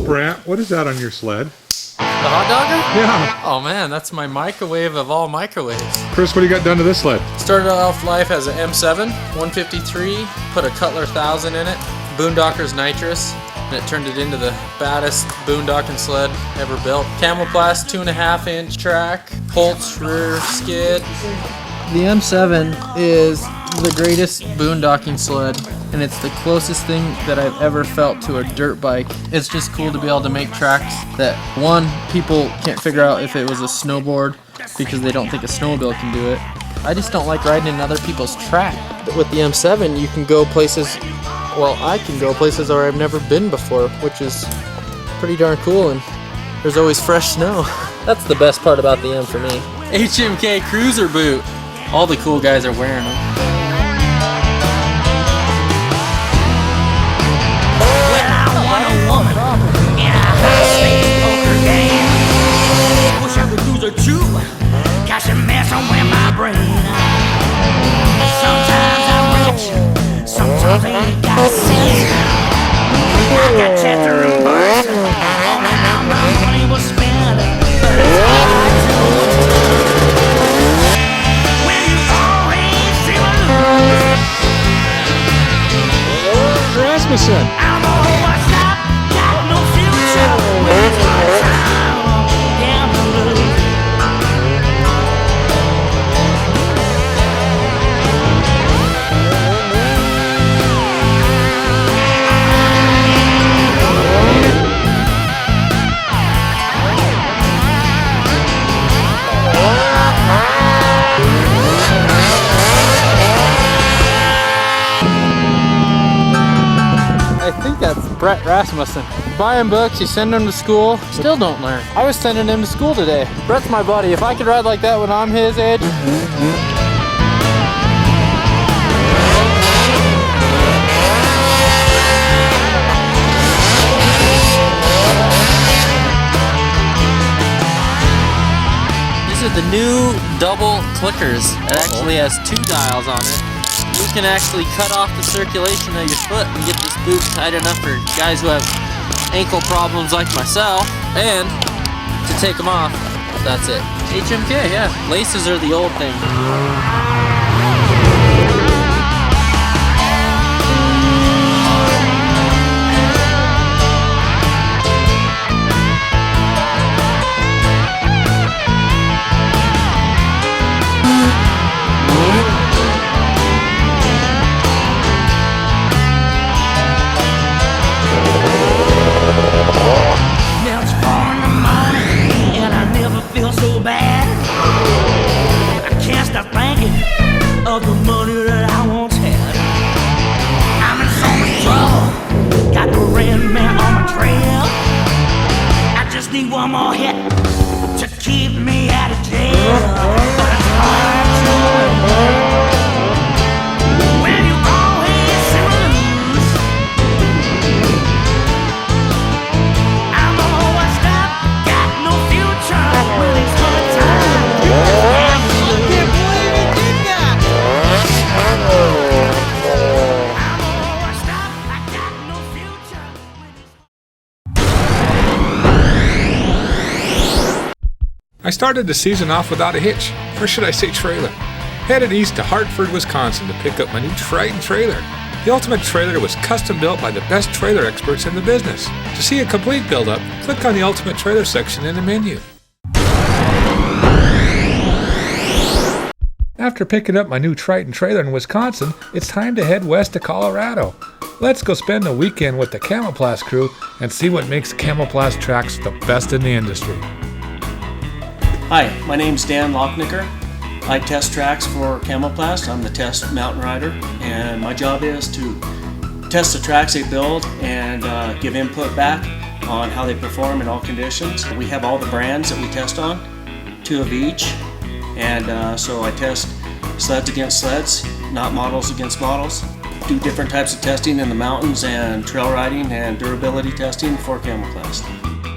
Brant, what is that on your sled? The hot dogger? Yeah. Oh man, that's my microwave of all microwaves. Chris, what do you got done to this sled? Started off life as an M7, 153, put a Cutler 1000 in it, Boondockers nitrous, and it turned it into the baddest boondocking sled ever built. Camoplast 2.5-inch track, Holtz rear skid. The M7 is the greatest boondocking sled, and it's the closest thing that I've ever felt to a dirt bike. It's just cool to be able to make tracks that, one, people can't figure out if it was a snowboard because they don't think a snowmobile can do it. I just don't like riding in other people's track. But with the M7, you can go places, well, I can go places where I've never been before, which is pretty darn cool, and there's always fresh snow. That's the best part about the M for me. HMK Cruiser boot. All the cool guys are wearing them. Well, I want a woman in a high-stakes poker game. Wish I could lose her too, 'cause she messing with my brain. Sometimes I'm rich, sometimes I ain't got sense. I got cheddar and birds on how my money was spent, but it's hard to when you always see my lose. Rasmussen. I'm a whole stop, got no future when it's hard time down the road. I think that's Brett Rasmussen. Buy him books, you send him to school, still don't learn. I was sending him to school today. Brett's my buddy. If I could ride like that when I'm his age. These are the new double clickers. It actually has 2 dials on it. You can actually cut off the circulation of your foot and get this boot tight enough for guys who have ankle problems like myself. And to take them off, that's it. HMK, yeah. Laces are the old thing. Now it's 4 in the morning and I never feel so bad. I can't stop thinking of the money that I once had. I'm in so much trouble, got the red man on my trail. I just need one more hit to keep me out of jail. But it's hard to when you always see me lose. I'm always stop, got no future when it's hard time. I can't believe it, didn't I? I'm always stop, I got no future when it's I started the season off without a hitch, or should I say trailer. Headed east to Hartford, Wisconsin to pick up my new Triton trailer. The ultimate trailer was custom built by the best trailer experts in the business. To see a complete build-up, click on the Ultimate Trailer section in the menu. After picking up my new Triton trailer in Wisconsin, it's time to head west to Colorado. Let's go spend the weekend with the Camoplast crew and see what makes Camoplast tracks the best in the industry. Hi, my name's Dan Lochnicker. I test tracks for Camoplast. I'm the test mountain rider, and my job is to test the tracks they build and give input back on how they perform in all conditions. We have all the brands that we test on, 2 of each, and so I test sleds against sleds, not models against models. Do different types of testing in the mountains and trail riding and durability testing for Camoplast.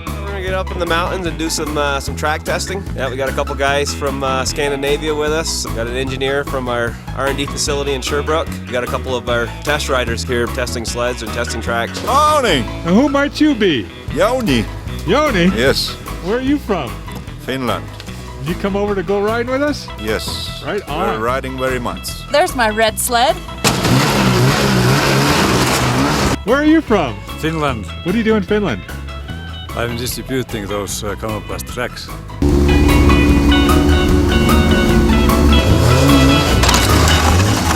We're gonna gonna get up in the mountains and do some track testing. Yeah, we got a couple guys from Scandinavia with us. We got an engineer from our R&D facility in Sherbrooke. We got a couple of our test riders here testing sleds and testing tracks. Morning! And who might you be? Joni. Yoni? Yes, Where are you from? Finland. You come over to go riding with us? Yes. Right on. We're riding very much. There's my red sled. Where are you from? Finland. What do you do in Finland? I'm distributing those Camoplast tracks.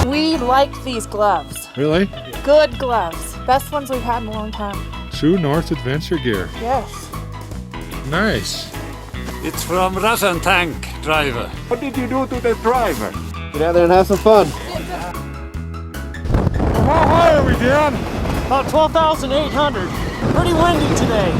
We like these gloves. Really? Good gloves. Best ones we've had in a long time. True North Adventure gear. Yes. Nice. It's from Russian tank driver. What did you do to the driver? Get out there and have some fun. How high are we, Dan? About 12,800. Pretty windy today.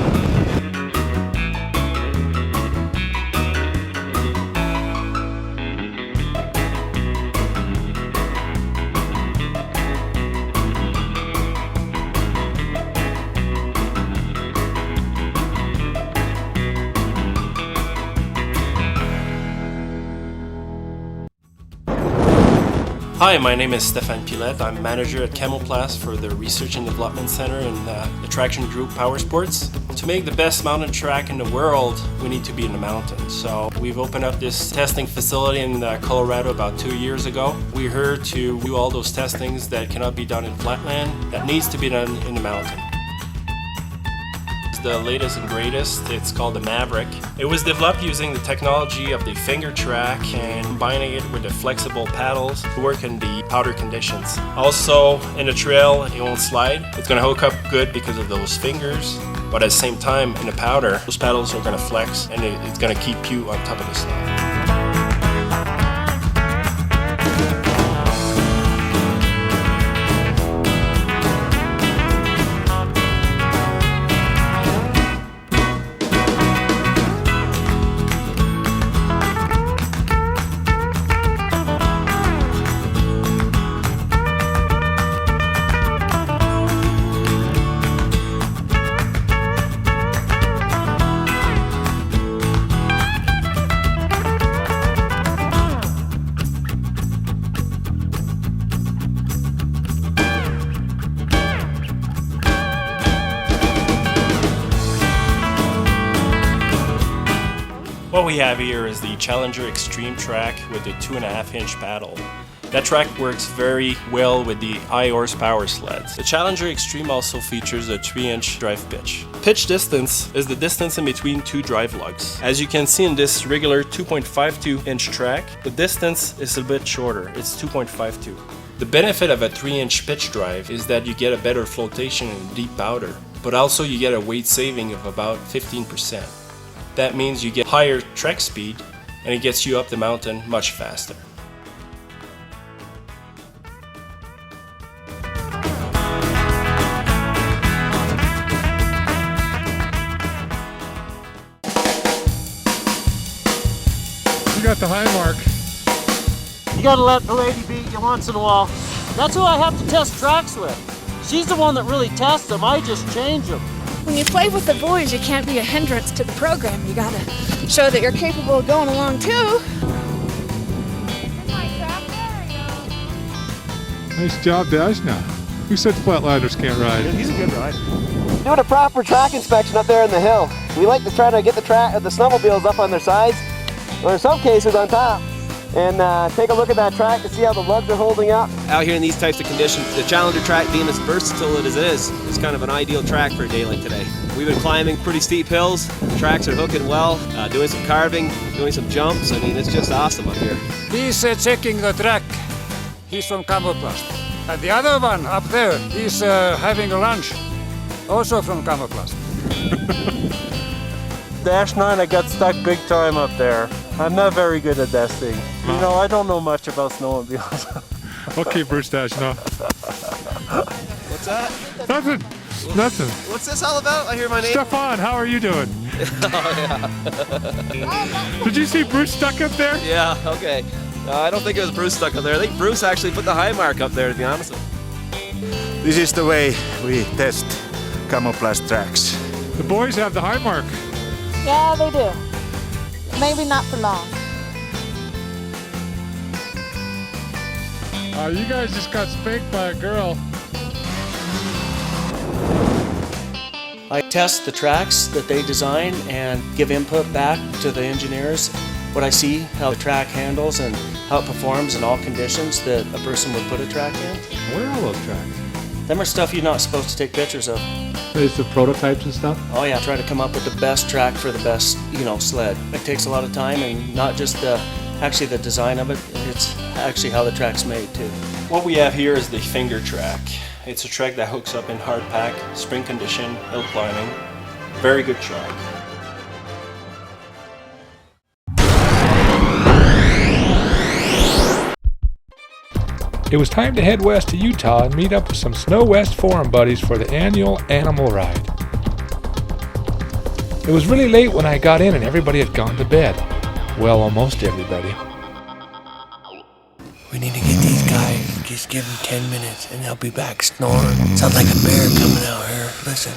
Hi, my name is Stefan Pilet. I'm manager at Camoplast for the Research and Development Center in the traction group Powersports. To make the best mountain track in the world, we need to be in the mountains. So we've opened up this testing facility in Colorado about 2 years ago. We're here to do all those testings that cannot be done in flatland, that needs to be done in the mountain. The latest and greatest, it's called the Maverick. It was developed using the technology of the finger track and combining it with the flexible paddles to work in the powder conditions. Also, in the trail, it won't slide. It's going to hook up good because of those fingers, but at the same time, in the powder, those paddles are going to flex and it's going to keep you on top of the slide. What we have here is the Challenger Extreme track with the 2.5-inch paddle. That track works very well with the high horsepower sleds. The Challenger Extreme also features a 3-inch drive pitch. Pitch distance is the distance in between two drive lugs. As you can see in this regular 2.52-inch track, the distance is a bit shorter. It's 2.52. The benefit of a 3-inch pitch drive is that you get a better flotation in deep powder, but also you get a weight saving of about 15%. That means you get higher trek speed and it gets you up the mountain much faster. You got the high mark. You gotta let the lady beat you once in a while. That's who I have to test tracks with. She's the one that really tests them. I just change them. When you play with the boys, you can't be a hindrance to the program. You gotta show that you're capable of going along too. Nice job, Dashna. Who said flatlanders can't ride? He's a good rider. Doing a proper track inspection up there in the hill. We like to try to get the snowmobiles up on their sides, or in some cases on top, and take a look at that track to see how the lugs are holding up. Out here in these types of conditions, the Challenger track being as versatile as it is kind of an ideal track for a day like today. We've been climbing pretty steep hills, the tracks are hooking well, doing some carving, doing some jumps. I mean, it's just awesome up here. He's checking the track. He's from Camoplast. And the other one up there, he's having a lunch, also from Camoplast. Dash 9, I got stuck big time up there. I'm not very good at this thing. You know, I don't know much about snowmobiles. Okay, Bruce Dashna. What's that? Nothing. Nothing. What's this all about? I hear my name. Stefan, how are you doing? Oh, yeah. Did you see Bruce stuck up there? Yeah, okay. I don't think it was Bruce stuck up there. I think Bruce actually put the high mark up there, to be honest. This is the way we test Camoplast tracks. The boys have the high mark. Yeah, they do. Maybe not for long. You guys just got spanked by a girl. I test the tracks that they design and give input back to the engineers. What I see, how the track handles and how it performs in all conditions that a person would put a track in. Where are all those tracks? Them are stuff you're not supposed to take pictures of. Is the prototypes and stuff? Oh yeah, try to come up with the best track for the best, sled. It takes a lot of time, and not just the design of it, it's actually how the track's made too. What we have here is the finger track. It's a track that hooks up in hard pack, spring condition, hill climbing. Very good track. It was time to head west to Utah and meet up with some Snow West Forum buddies for the annual animal ride. It was really late when I got in and everybody had gone to bed. Well, almost everybody. We need to get these guys. Just give them 10 minutes and they'll be back snoring. Sounds like a bear coming out here. Listen.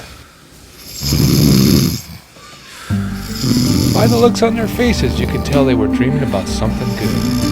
By the looks on their faces, you could tell they were dreaming about something good.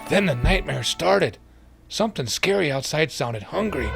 Then the nightmare started. Something scary outside sounded hungry.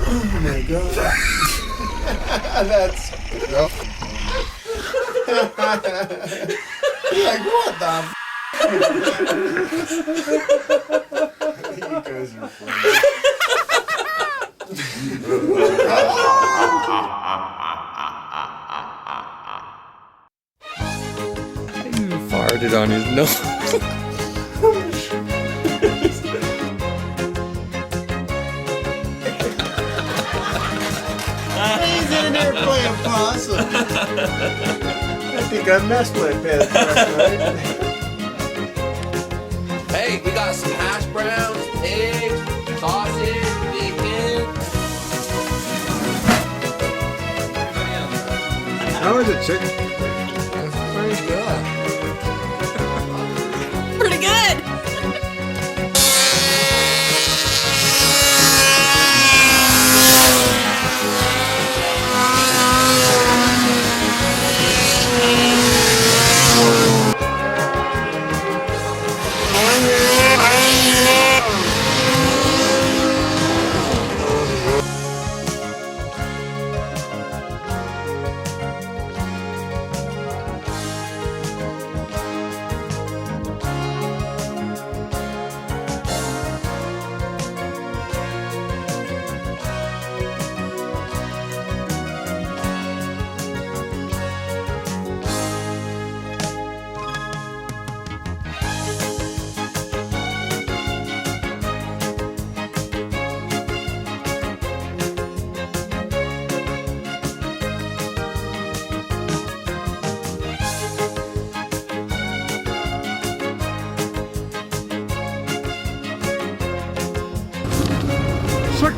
Oh my god. That's rough. Like, what the f? You guys are funny. He farted on his nose. He's in there playing possum. I think I messed my pants last night. Hey, we got some hash browns, eggs, sausage, bacon. How is it, chicken? That's pretty good. Pretty good.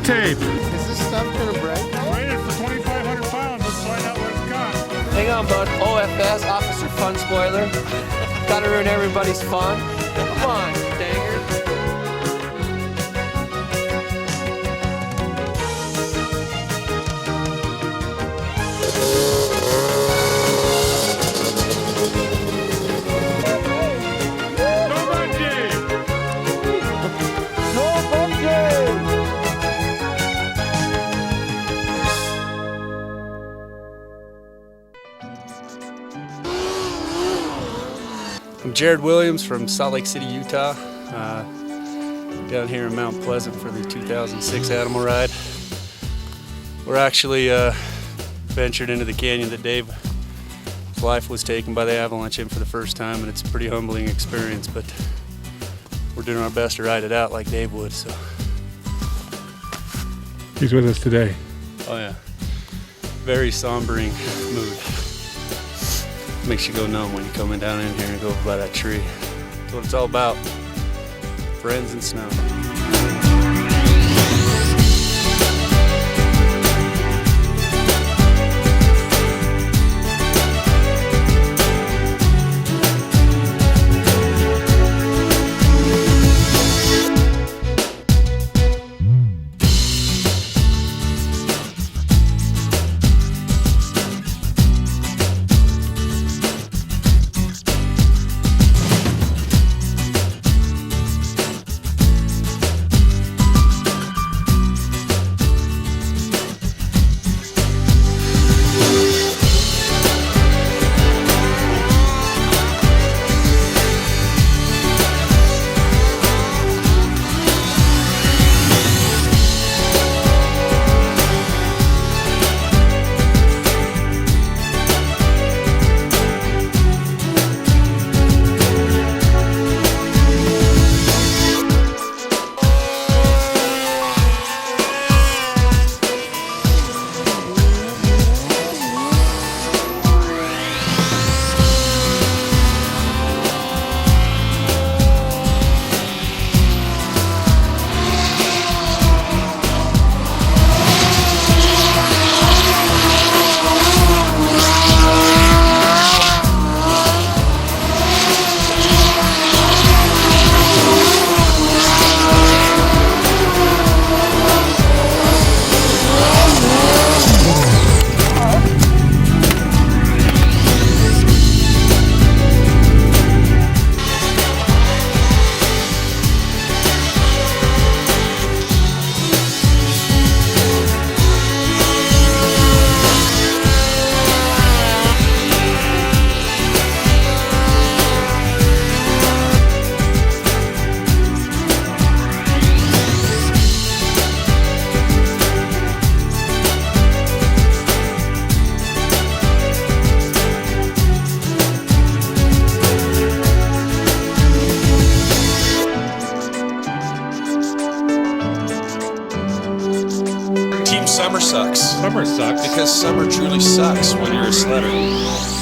tape. Is this stuff gonna break? Rated for 2,500 pounds. Let's find out what it's got. Hang on, bud. OFS, Officer Fun Spoiler. Gotta ruin everybody's fun. Come on, danger. I'm Jared Williams from Salt Lake City, Utah. Down here in Mount Pleasant for the 2006 Animal Ride. We're actually ventured into the canyon that Dave's life was taken by the avalanche in for the first time, and it's a pretty humbling experience, but we're doing our best to ride it out like Dave would. So. He's with us today. Oh yeah, very sombering mood. Makes you go numb when you come down in here and go over by that tree. That's what it's all about. Friends and snow. Summer sucks. Summer sucks. Because summer truly sucks when you're a sledder.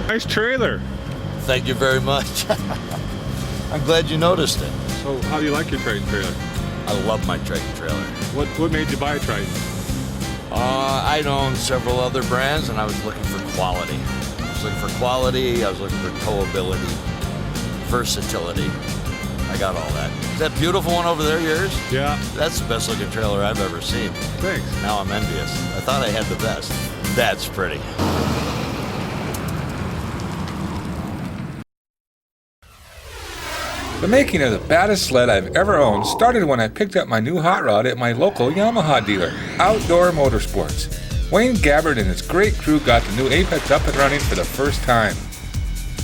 Nice trailer. Thank you very much. I'm glad you noticed it. So how do you like your Triton trailer? I love my Triton trailer. What made you buy a Triton? I'd owned several other brands and I was looking for quality. I was looking for quality, I was looking for towability, versatility. I got all that. Is that beautiful one over there yours? Yeah. That's the best looking trailer I've ever seen. Thanks. Now I'm envious. I thought I had the best. That's pretty. The making of the baddest sled I've ever owned started when I picked up my new hot rod at my local Yamaha dealer, Outlaw Motorsports. Wayne Gabbard and his great crew got the new Apex up and running for the first time.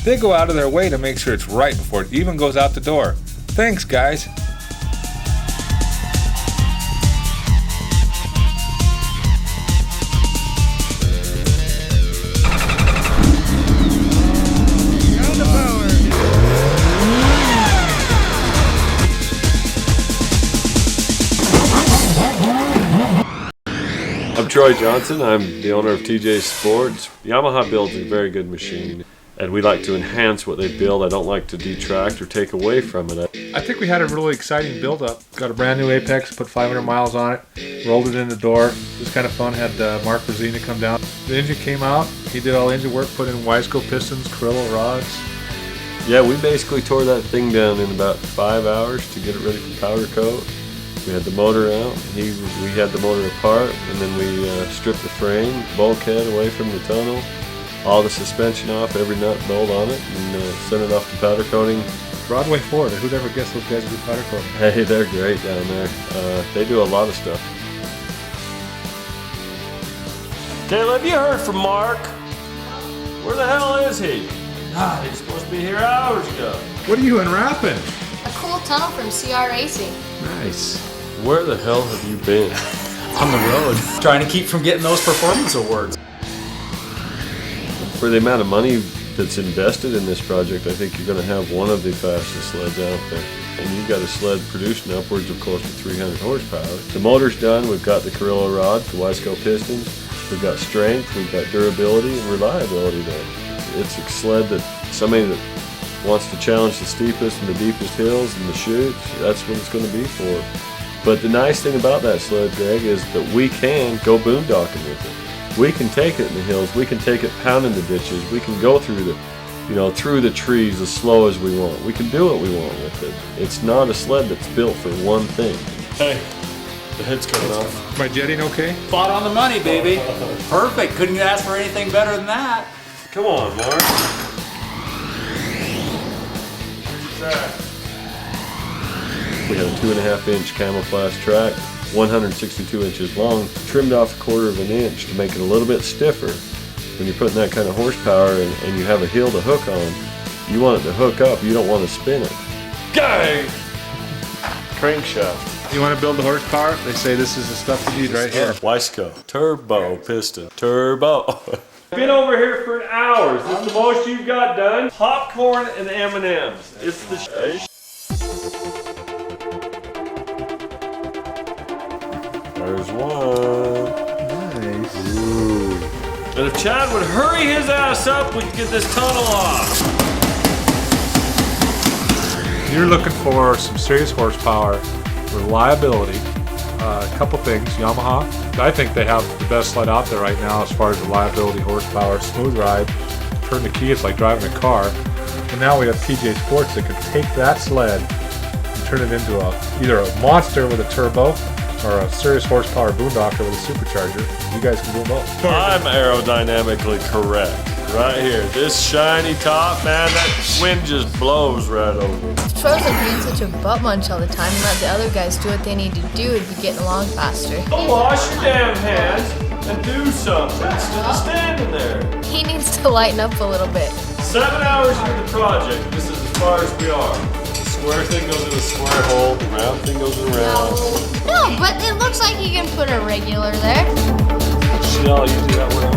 They go out of their way to make sure it's right before it even goes out the door. Thanks, guys. I'm Troy Johnson. I'm the owner of TJ Sports. Yamaha builds a very good machine, and we like to enhance what they build. I don't like to detract or take away from it. I think we had a really exciting build-up. Got a brand new Apex, put 500 miles on it, rolled it in the door. It was kind of fun. Had Mark Rosina come down. The engine came out. He did all the engine work, put in Wiseco pistons, Carrillo rods. Yeah, we basically tore that thing down in about 5 hours to get it ready for powder coat. We had the motor out. We had the motor apart, and then we stripped the frame, bulkhead away from the tunnel, all the suspension off, every nut and bolt on it, and sent it off to powder coating. Broadway Ford, who'd ever guess those guys would do powder coating? Hey, they're great down there. They do a lot of stuff. Caleb, you heard from Mark. Where the hell is he? God, he's supposed to be here hours ago. What are you unwrapping? A cool tunnel from CR Racing. Nice. Where the hell have you been? On the road, trying to keep from getting those performance awards. For the amount of money that's invested in this project, I think you're going to have one of the fastest sleds out there. And you've got a sled producing upwards of close to 300 horsepower. The motor's done. We've got the Carrillo rods, the Wiseco pistons. We've got strength, we've got durability and reliability there. It's a sled that somebody that wants to challenge the steepest and the deepest hills and the chutes, that's what it's going to be for. But the nice thing about that sled, Greg, is that we can go boondocking with it. We can take it in the hills, we can take it pounding the ditches, we can go through the, through the trees as slow as we want. We can do what we want with it. It's not a sled that's built for one thing. Hey, the head's coming off. My jetting okay? Spot on the money, baby. Perfect. Couldn't ask for anything better than that. Come on, Mark. We had a 2.5-inch camouflage track, 162 inches long, trimmed off 1/4 of an inch to make it a little bit stiffer. When you're putting that kind of horsepower and you have a hill to hook on, you want it to hook up, you don't want to spin it. Gang! Crankshaft. You want to build the horsepower? They say this is the stuff you need right here. Wiseco. Turbo piston. Turbo. Been over here for an hour. Is this the most you've got done? Popcorn and M&M's. It's the There's one. Nice. Ooh. And if Chad would hurry his ass up, we could get this tunnel off. You're looking for some serious horsepower, reliability, a couple things. Yamaha, I think they have the best sled out there right now as far as reliability, horsepower, smooth ride. Turn the key, it's like driving a car. And now we have TJ Sports that can take that sled and turn it into either a monster with a turbo or a serious horsepower boondocker with a supercharger. You guys can do both. I'm aerodynamically correct. Right here. This shiny top, man, that wind just blows right over. Troy's like being such a butt munch all the time and let the other guys do what they need to do and be getting along faster. Go wash your damn hands and do something instead of standing there. He needs to lighten up a little bit. 7 hours into the project, this is as far as we are. The square thing goes in a square hole, the round thing goes in a round. No, but it looks like you can put a regular there. Shit, I'll usually that one on.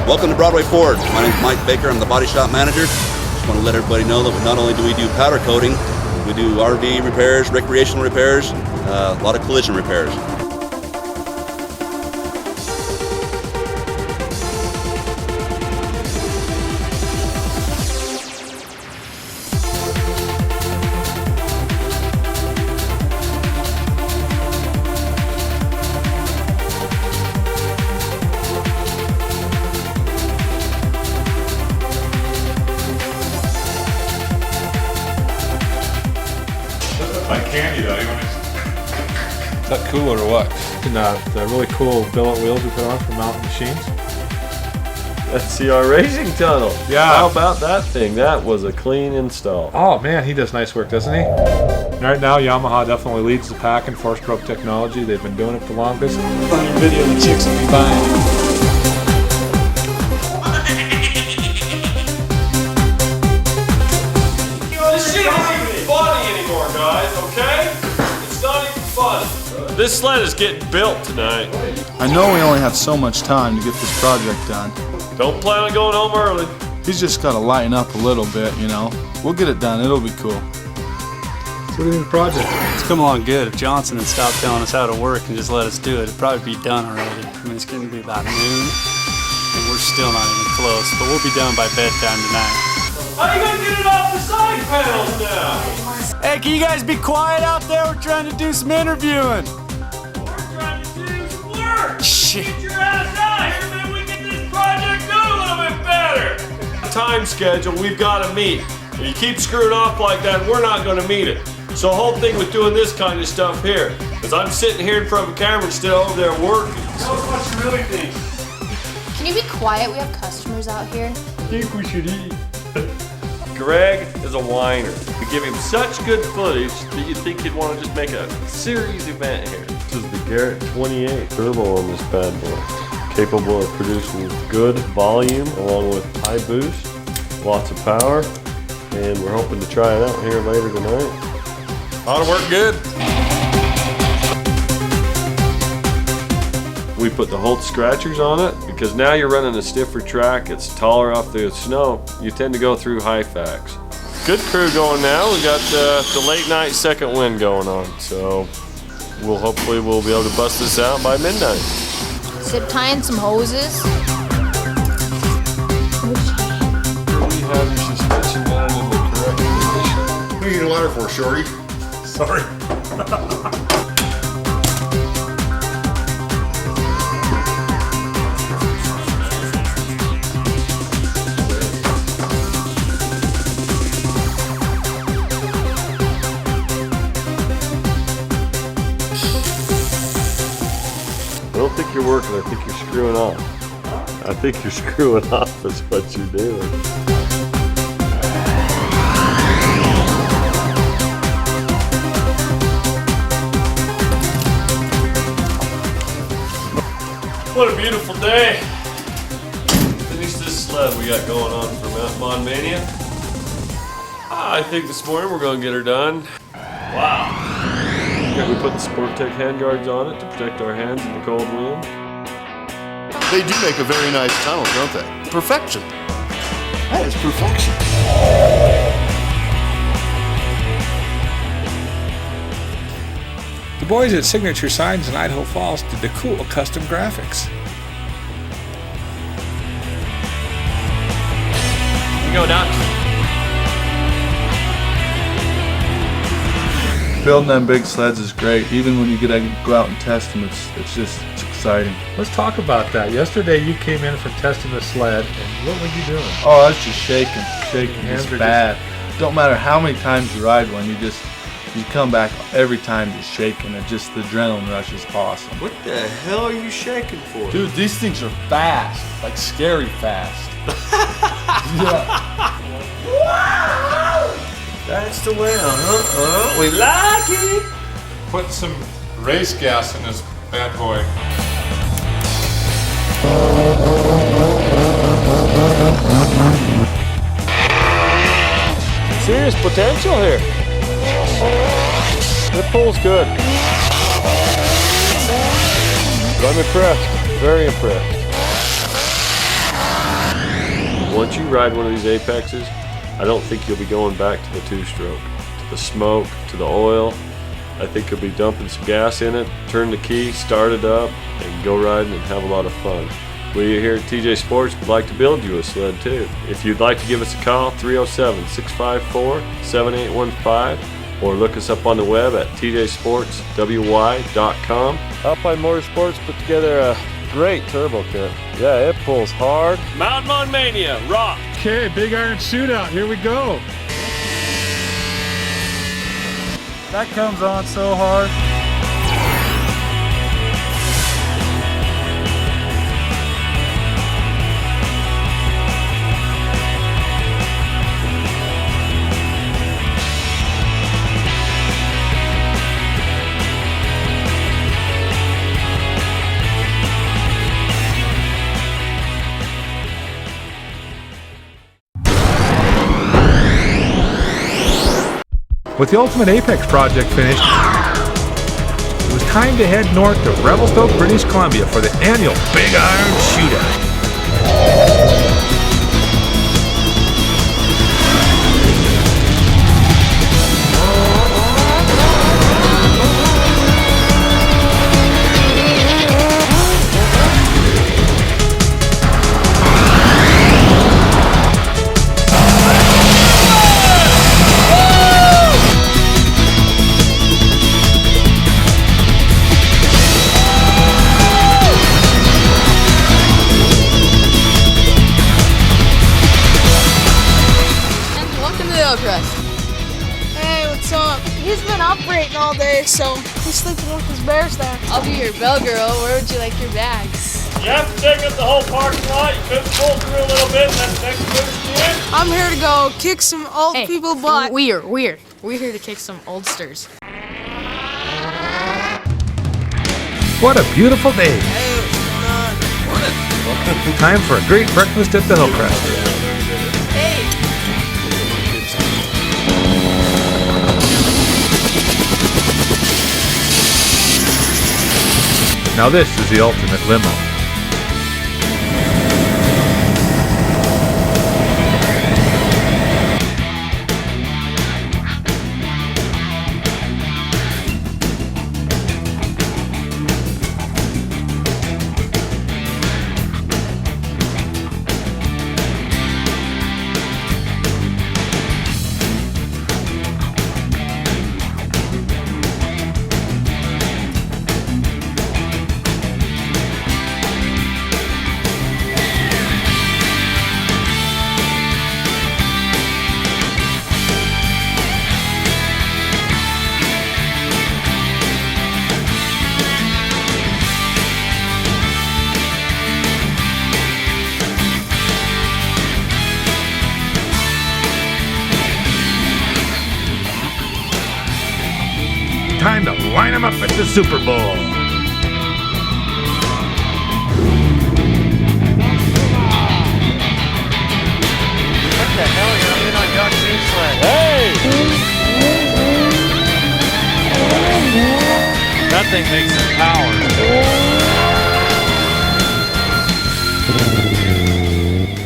Welcome to Broadway Ford. My name is Mike Baker. I'm the body shop manager. Just want to let everybody know that not only do we do powder coating, we do RV repairs, recreational repairs, a lot of collision repairs. Like candy though, is that cool or what? And the really cool billet wheels we put on from Mountain Machines. That's CR Racing Tunnel. Yeah. How about that thing? That was a clean install. Oh man, he does nice work, doesn't he? Right now, Yamaha definitely leads the pack in four-stroke technology. They've been doing it the longest. On your video, the chicks will be buying. This sled is getting built tonight. I know we only have so much time to get this project done. Don't plan on going home early. He's just got to lighten up a little bit, you know. We'll get it done. It'll be cool. What do you think of the project? It's come along good. If Johnson had stopped telling us how to work and just let us do it, it'd probably be done already. I mean, it's going to be about noon, and we're still not even close, but we'll be done by bedtime tonight. How you gonna get it off the side panels now? Hey, can you guys be quiet out there? We're trying to do some interviewing. We're trying to do some work. Shit. Get your ass out here, man. We get this project done a little bit better. Time schedule we've got to meet. If you keep screwing off like that, we're not going to meet it. So the whole thing with doing this kind of stuff here is I'm sitting here in front of a camera instead of over there working. Tell us what you really think. Can you be quiet? We have customers out here. I think we should eat. Greg is a whiner. We give him such good footage that you'd think he'd want to just make a series event here. This is the Garrett 28 turbo on this bad boy. Capable of producing good volume along with high boost, lots of power, and we're hoping to try it out here later tonight. Ought to work good. We put the Holt scratchers on it because now you're running a stiffer track. It's taller off the snow. You tend to go through high facts. Good crew going now. We got the late night second wind going on, so hopefully we'll be able to bust this out by midnight. Zip tying some hoses. We have your suspension down in the correct position. What do you need a ladder for, Shorty? Sorry. I don't think you're working, I think you're screwing off. I think you're screwing off is what you're doing. What a beautiful day. Finish this sled we got going on for Mod Mania. I think this morning we're going to get her done. Wow. We put the Sportech handguards on it to protect our hands in the cold wind. They do make a very nice tunnel, don't they? Perfection. That is perfection. The boys at Signature Signs in Idaho Falls did the cool custom graphics. You go down. Building them big sleds is great. Even when you get to go out and test them, it's exciting. Let's talk about that. Yesterday you came in from testing the sled, and what were you doing? Oh, I was just shaking. Hands It's were bad. Don't matter how many times you ride one, you come back every time just shaking. The adrenaline rush is awesome. What the hell are you shaking for? Dude, these things are fast, like scary fast. Yeah. That's the way, we like it. Put some race gas in this bad boy. Serious potential here. It pulls good. But I'm impressed, very impressed. Once you ride one of these Apexes, I don't think you'll be going back to the two-stroke, to the smoke, to the oil. I think you'll be dumping some gas in it, turn the key, start it up, and go riding and have a lot of fun. We here at TJ Sports would like to build you a sled too. If you'd like to give us a call, 307-654-7815, or look us up on the web at tjsportswy.com. Alpine Motorsports put together a great turbo kit. Yeah, it pulls hard. Mod Mania, rock! Okay, big iron shootout, here we go. That comes on so hard. With the Ultimate Apex project finished, it was time to head north to Revelstoke, British Columbia for the annual Big Iron Shootout. sleeping with his bears there. I'll be your bell girl. Where would you like your bags? You have to take up the whole parking lot. You could pull through a little bit and then next boost in. I'm here to go kick some old people butt. We're here to kick some oldsters. What a beautiful day. Time for a great breakfast at the Hillcrest. Now this is the ultimate limo. Time to line them up at the Super Bowl. What the hell? You're not even on Doc See's sled. Hey! That thing makes some power.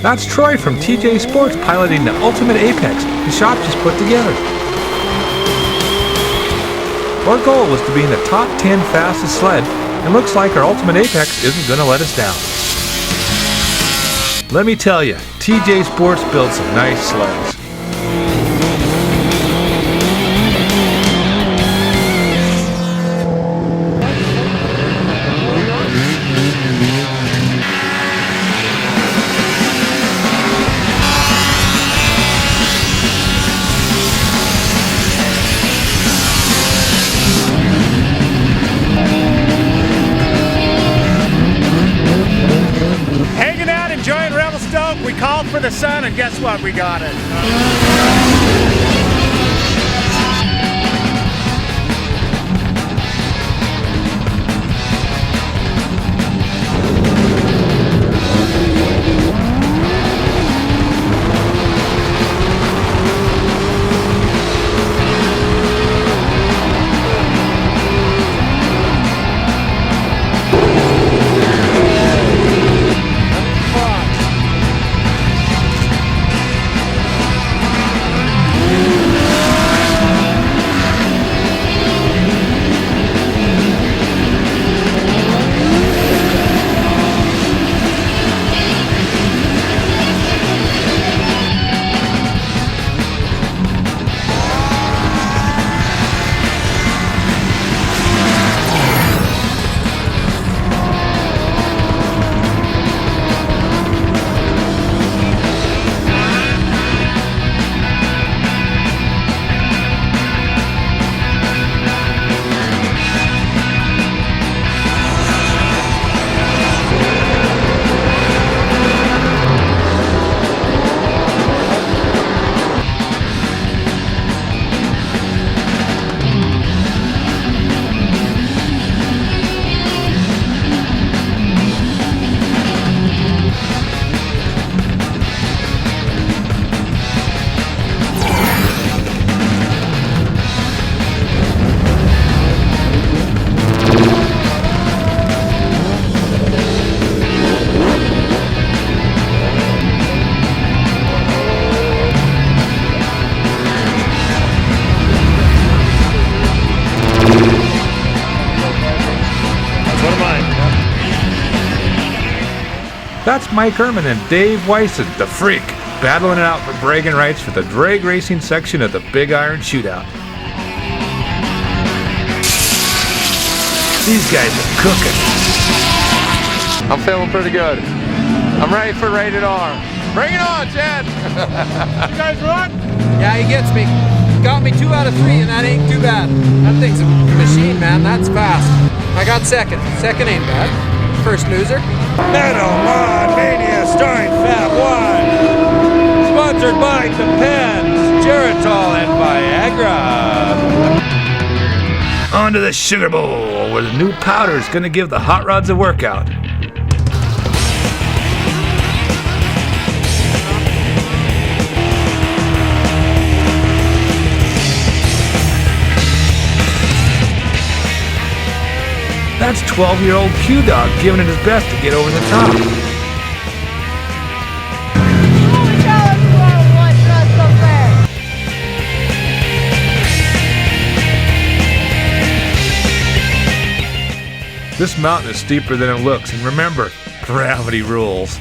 That's Troy from TJ Sports piloting the Ultimate Apex the shop just put together. Our goal was to be in the top 10 fastest sled, and looks like our Ultimate Apex isn't going to let us down. Let me tell you, TJ Sports builds some nice sleds. Hanging out, enjoying Rebel Stoke. We called for the sun, and guess what? We got it. That's Mike Ehrman and Dave Weisen, the Freak, battling it out for bragging rights for the drag racing section of the Big Iron Shootout. These guys are cooking. I'm feeling pretty good. I'm ready for rated R. Bring it on, Chad! You guys run? Yeah, he gets me. got me 2 out of 3, and that ain't too bad. That thing's a machine, man. That's fast. I got second. Second ain't bad. First loser. Mod Mania starring Fab 1. Sponsored by Depends, Geritol, and Viagra. On to the Sugar Bowl, where the new powder is going to give the hot rods a workout. That's 12-year-old Q-Dog giving it his best to get over the top. This mountain is steeper than it looks, and remember, gravity rules.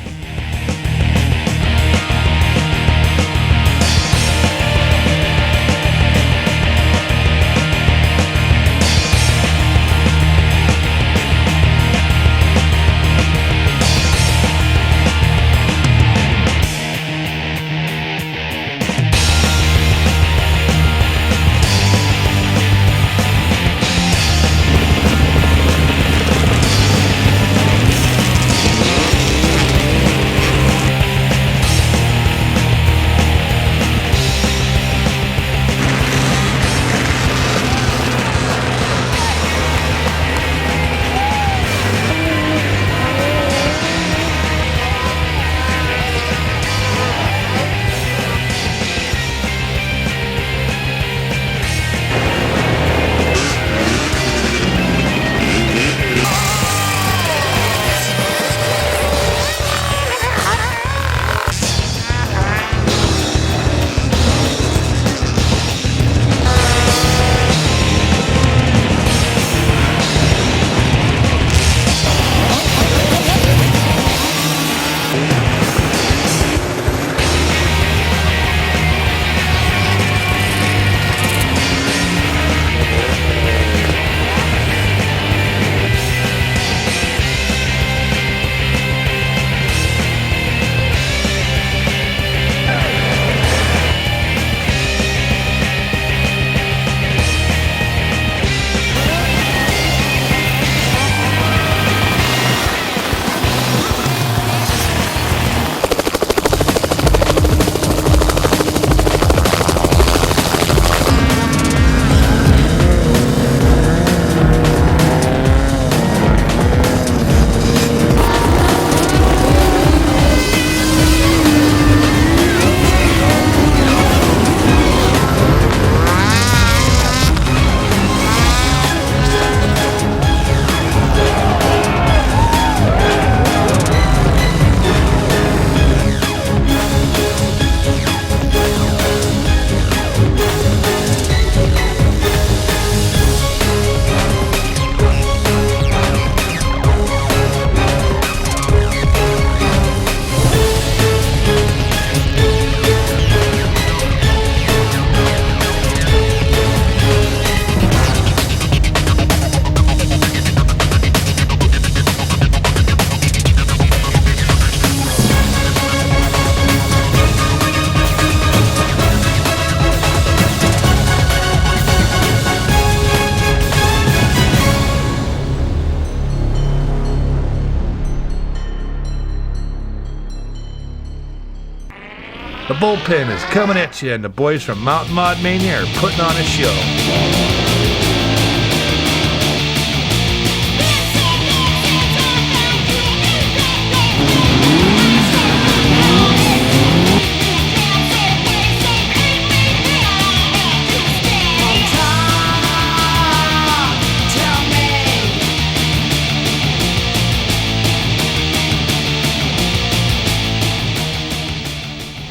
The bullpen is coming at you, and the boys from Mountain Mod Mania are putting on a show.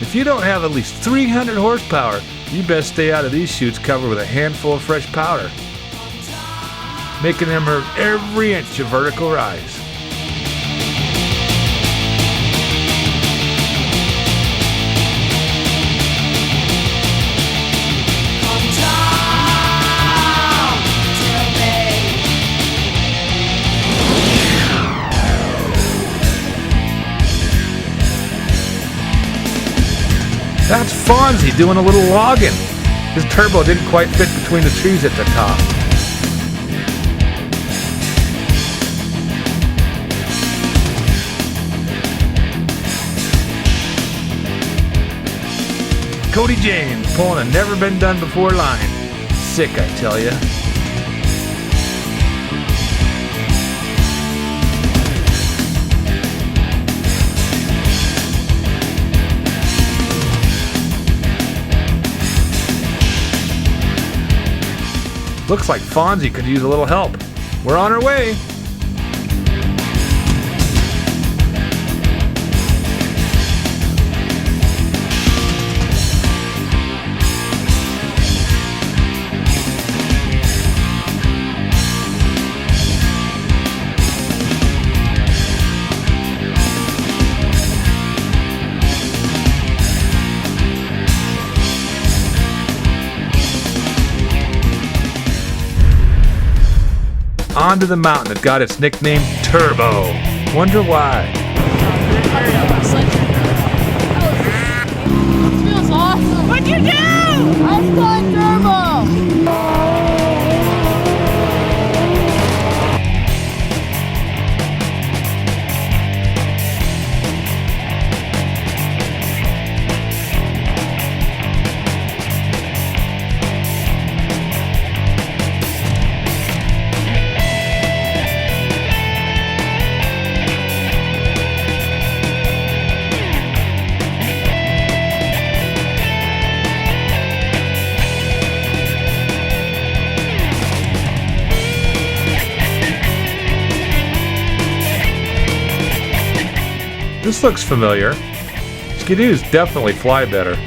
If you don't have at least 300 horsepower, you best stay out of these chutes covered with a handful of fresh powder, making them hurt every inch of vertical rise. That's Fonzie doing a little logging. His turbo didn't quite fit between the trees at the top. Cody James pulling a never been done before line. Sick, I tell ya. Looks like Fonzie could use a little help. We're on our way. Onto the mountain that got its nickname Turbo. Wonder why. Feels awesome. What'd you do? I started turbo. This looks familiar. Skidoos definitely fly better.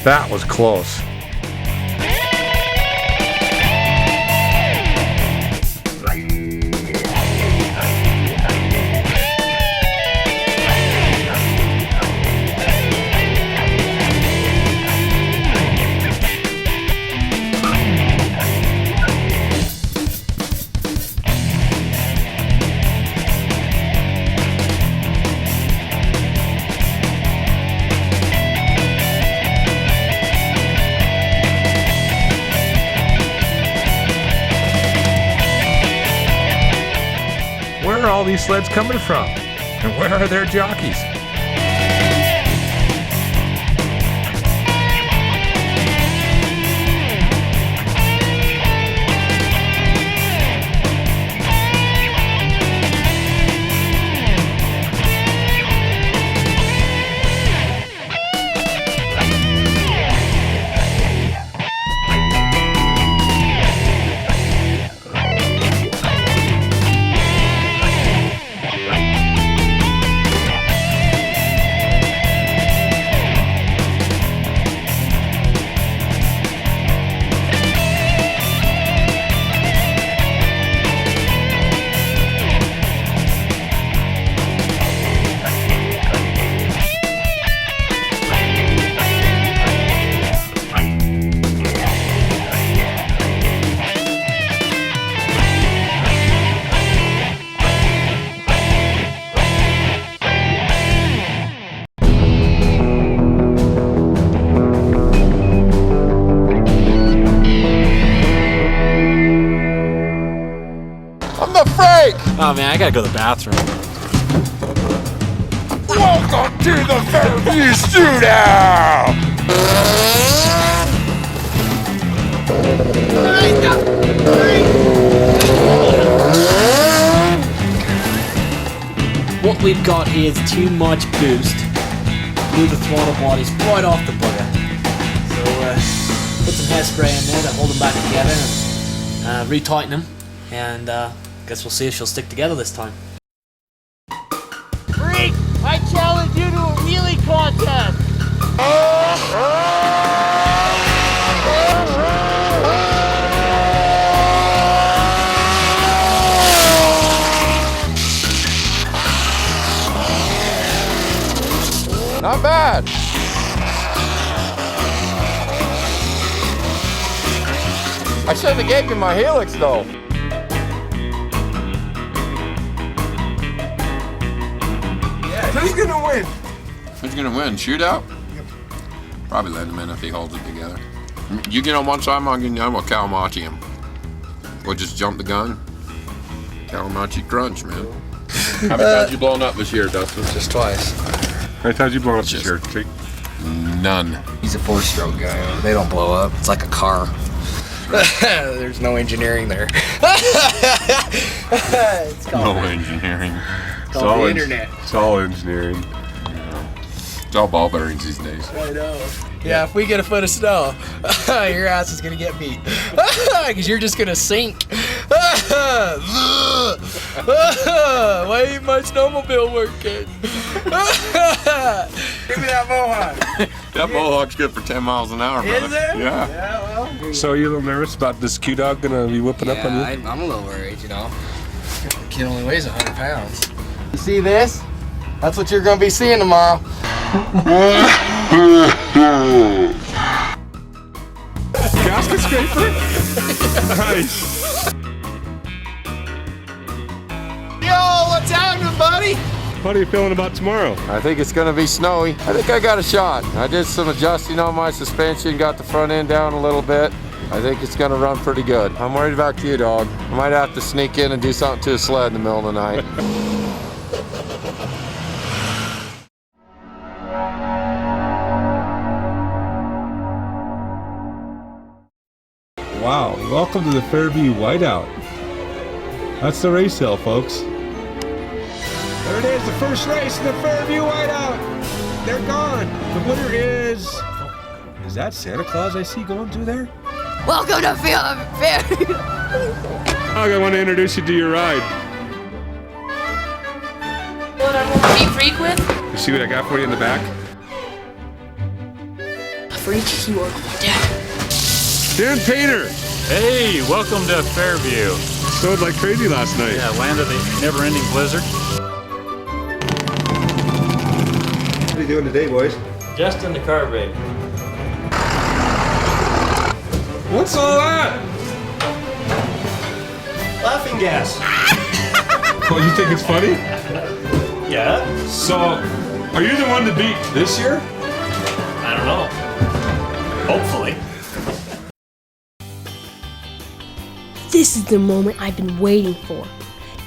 That was close. Where are all these sleds coming from? And where are their jockeys? Oh man, I gotta go to the bathroom. Welcome to the Fairview Shootout! What we've got here is too much boost. Move the throttle bodies right off the bugger. So put some hairspray in there to hold them back together and retighten them. And guess we'll see if she'll stick together this time. Freak, I challenge you to a wheelie contest. Not bad. I shouldn't have gave you my helix though. Who's gonna win? Who's gonna win? Shootout? Probably let him in if he holds it together. You get on one side, I'm gonna Calamachi him. We'll just jump the gun. Calamachi crunch, man. How many times you blown up this year, Dustin? Just twice. How many times you blown up this year, Jake? None. He's a 4-stroke guy. They don't blow up. It's like a car. There's no engineering there. It's called No engineering. It's all the internet. It's all engineering. It's all ball bearings these days. I know. Yeah, if we get a foot of snow, your ass is gonna get beat. Because you're just gonna sink. Why ain't my snowmobile working? Give me that mohawk. That mohawk's good for 10 miles an hour, brother. Is it? Yeah. Well. So are you a little nervous about this Q-Dog gonna be whipping up on you? I'm a little worried, you know. The kid only weighs 100 pounds. You see this? That's what you're gonna be seeing tomorrow. Gasket scraper? Nice. Yo, what's happening, buddy? How are you feeling about tomorrow? I think it's gonna be snowy. I think I got a shot. I did some adjusting on my suspension, got the front end down a little bit. I think it's gonna run pretty good. I'm worried about Q-Dog. I might have to sneak in and do something to a sled in the middle of the night. Wow, welcome to the Fairview Whiteout. That's the race hill, folks. There it is, the first race in the Fairview Whiteout. They're gone. The winner is that Santa Claus I see going through there? Welcome to Fairview. I want to introduce you to your ride. What I want to be freak with? You see what I got for you in the back? A freak? You are dead. Dan Painter! Hey, welcome to Fairview. Snowed like crazy last night. Yeah, land of the never-ending blizzard. What are you doing today, boys? Just in the car, babe. What's all that? Laughing gas. Oh, you think it's funny? Yeah. So, are you the one to beat this year? I don't know. Hopefully. This is the moment I've been waiting for.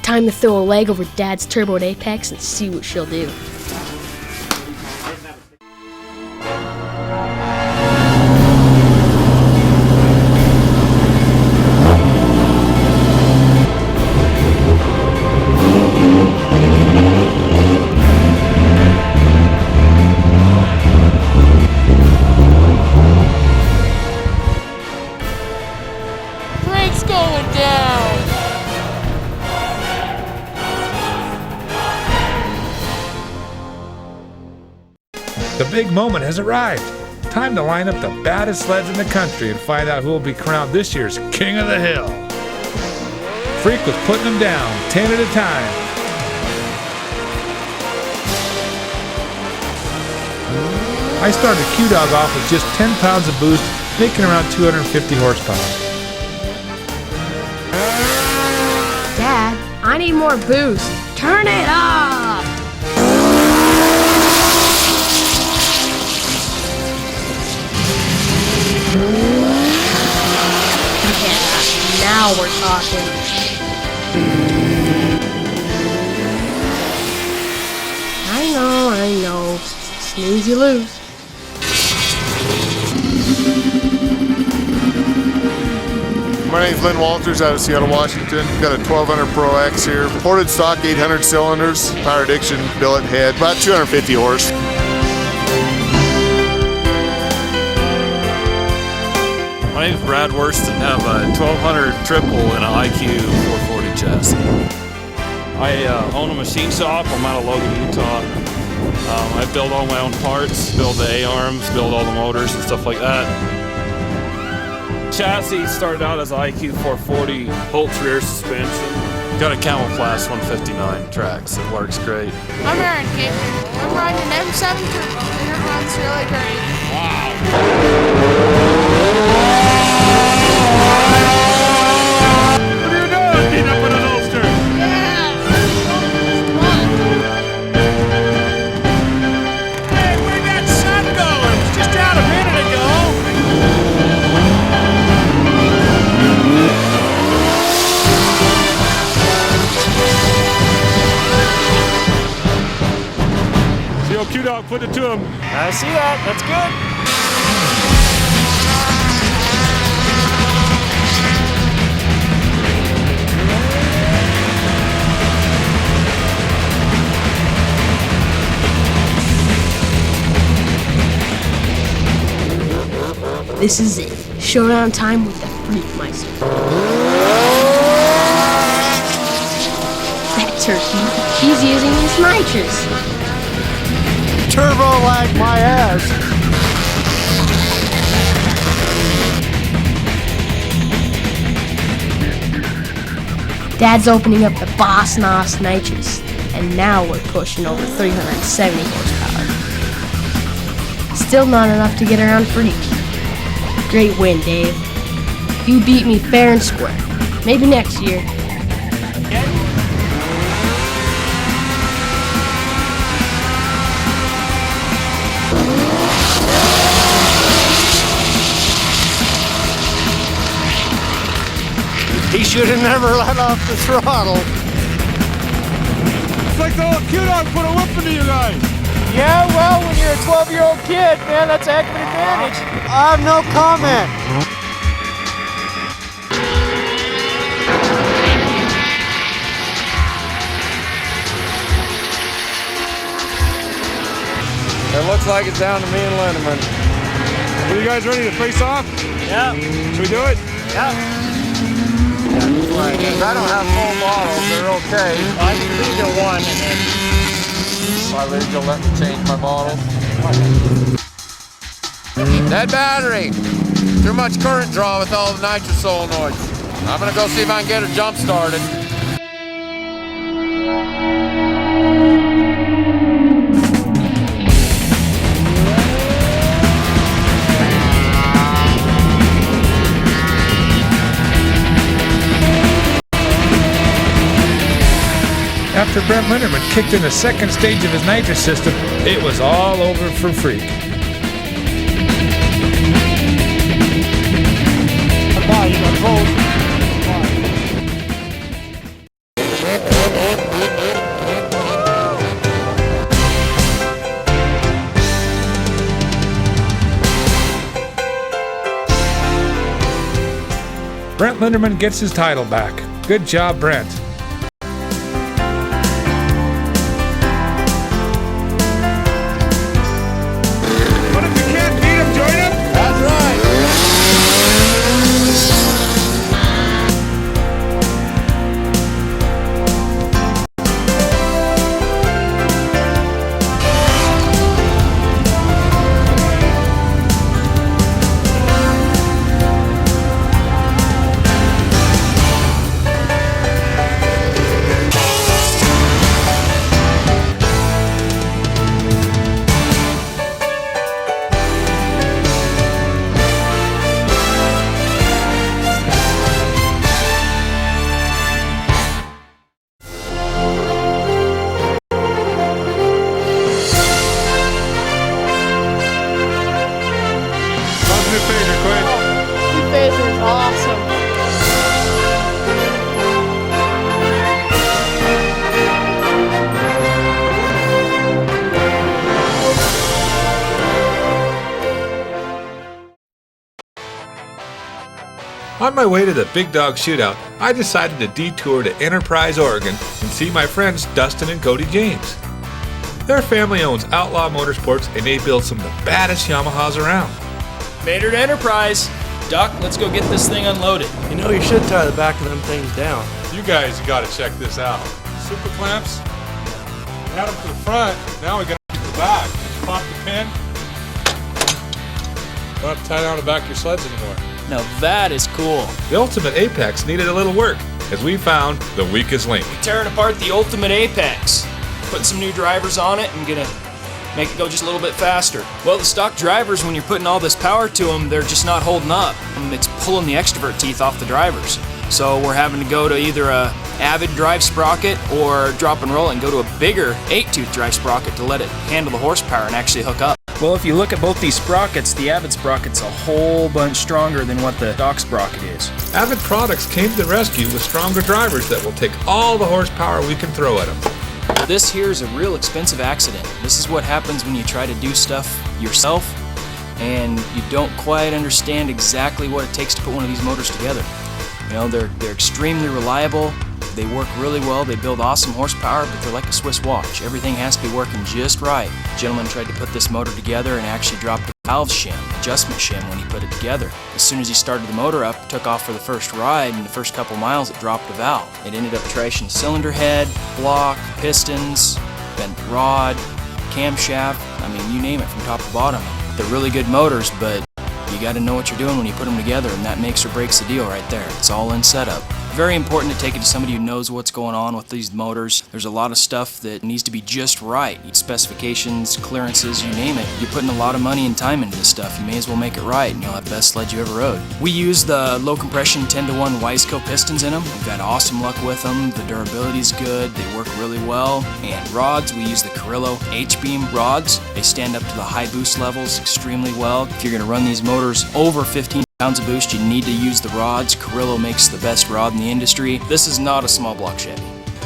Time to throw a leg over Dad's turboed Apex and see what she'll do. Brakes going down. The big moment has arrived. Time to line up the baddest sleds in the country and find out who will be crowned this year's King of the Hill. Freak was putting them down, 10 at a time. I started Q-Dog off with just 10 pounds of boost, making around 250 horsepower. Dad, I need more boost. Turn it up! Yeah, now we're talking. I know. Snooze, you lose. My name's Lynn Walters out of Seattle, Washington. Got a 1200 Pro X here. Ported stock, 800 cylinders, power addiction, billet head, about 250 horse. My name's Brad Worston. I have a 1200 triple and an IQ 440 chassis. I own a machine shop. I'm out of Logan, Utah. I build all my own parts, build the A-arms, build all the motors and stuff like that. Chassis started out as an IQ 440 Holtz rear suspension. Got a Camoplast 159 tracks. It works great. I'm Aaron Caper. I'm riding an M7 Turbo, and it runs really great. What are you doing? Beating up with an holster. Hey, where'd that sun go? It was just out a minute ago. See old Q-Dog put it to him. I see that. That's good. This is it. Showdown time with the Freakmeister. That turkey, he's using his nitrous. Turbo like my ass. Dad's opening up the Boss Nos nitrous, and now we're pushing over 370 horsepower. Still not enough to get around Freak. Great win, Dave. You beat me fair and square. Maybe next year. He should have never let off the throttle. It's like the old Q-Dog put a whip into you guys. Yeah, well, when you're a 12-year-old kid, man, that's a heck of an advantage. I have no comment. It looks like it's down to me and Lindemann. Are you guys ready to face off? Yeah. Should we do it? Yeah. I don't have full bottles, they're okay. I can leave you one and then... My lead, you'll let me change my bottle. Dead battery. Too much current draw with all the nitrous solenoids. I'm gonna go see if I can get her jump started. After Brent Linderman kicked in the second stage of his nitrous system, it was all over for Freak. Brent Linderman gets his title back. Good job, Brent. On my way to the Big Dog Shootout, I decided to detour to Enterprise, Oregon and see my friends Dustin and Cody James. Their family owns Outlaw Motorsports and they build some of the baddest Yamahas around. Made her to Enterprise. Doc, let's go get this thing unloaded. You know, you should tie the back of them things down. You guys gotta check this out. Super clamps, we had them to the front, now we got them to the back. Pop the pin. Don't have to tie down the back of your sleds anymore. Now that is cool. The Ultimate Apex needed a little work. as we found the weakest link. Tearing apart the Ultimate Apex. Putting some new drivers on it and gonna make it go just a little bit faster. Well, the stock drivers, when you're putting all this power to them, they're just not holding up. It's pulling the extrovert teeth off the drivers. So we're having to go to either a Avid drive sprocket or drop and roll and go to a bigger 8-tooth drive sprocket to let it handle the horsepower and actually hook up. Well, if you look at both these sprockets, the Avid sprocket's a whole bunch stronger than what the stock sprocket is. Avid products came to the rescue with stronger drivers that will take all the horsepower we can throw at them. This here is a real expensive accident. This is what happens when you try to do stuff yourself and you don't quite understand exactly what it takes to put one of these motors together. You know, they're extremely reliable, they work really well, they build awesome horsepower, but they're like a Swiss watch. Everything has to be working just right. The gentleman tried to put this motor together and actually dropped a valve shim, adjustment shim, when he put it together. As soon as he started the motor up, took off for the first ride, and the first couple miles it dropped the valve. It ended up trashing cylinder head, block, pistons, bent rod, camshaft, I mean, you name it from top to bottom. They're really good motors, but you got to know what you're doing when you put them together, and that makes or breaks the deal right there. It's all in setup. Very important to take it to somebody who knows what's going on with these motors. There's a lot of stuff that needs to be just right. Specifications, clearances, you name it. You're putting a lot of money and time into this stuff. You may as well make it right, and you'll have the best sled you ever rode. We use the low compression 10-to-1 Wiseco pistons in them. We've had awesome luck with them. The durability's good. They work really well. And rods, we use the Carrillo H-beam rods. They stand up to the high boost levels extremely well. If you're going to run these motors over 15 pounds of boost, you need to use the rods. Carrillo makes the best rod in the industry. This is not a small block Chevy.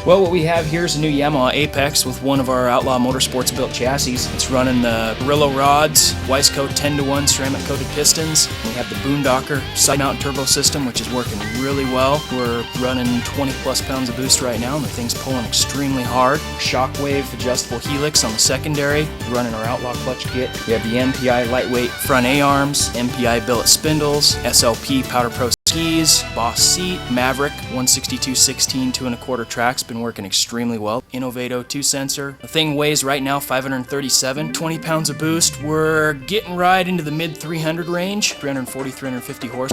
Well, what we have here is a new Yamaha Apex with one of our Outlaw Motorsports built chassis. It's running the Carrillo rods, Wiseco 10-to-1 ceramic coated pistons. We have the Boondocker side mount turbo system, which is working really well. We're running 20 plus pounds of boost right now, and the thing's pulling extremely hard. Shockwave adjustable helix on the secondary. We're running our Outlaw clutch kit. We have the MPI lightweight front A-arms, MPI billet spindles, SLP Powder Pro skis, Boss seat, Maverick 162/16 2¼ tracks, been working extremely well. Innovato 2 sensor. The thing weighs right now 537, 20 pounds of boost. We're getting right into the mid 300 range, 340, 350 horse.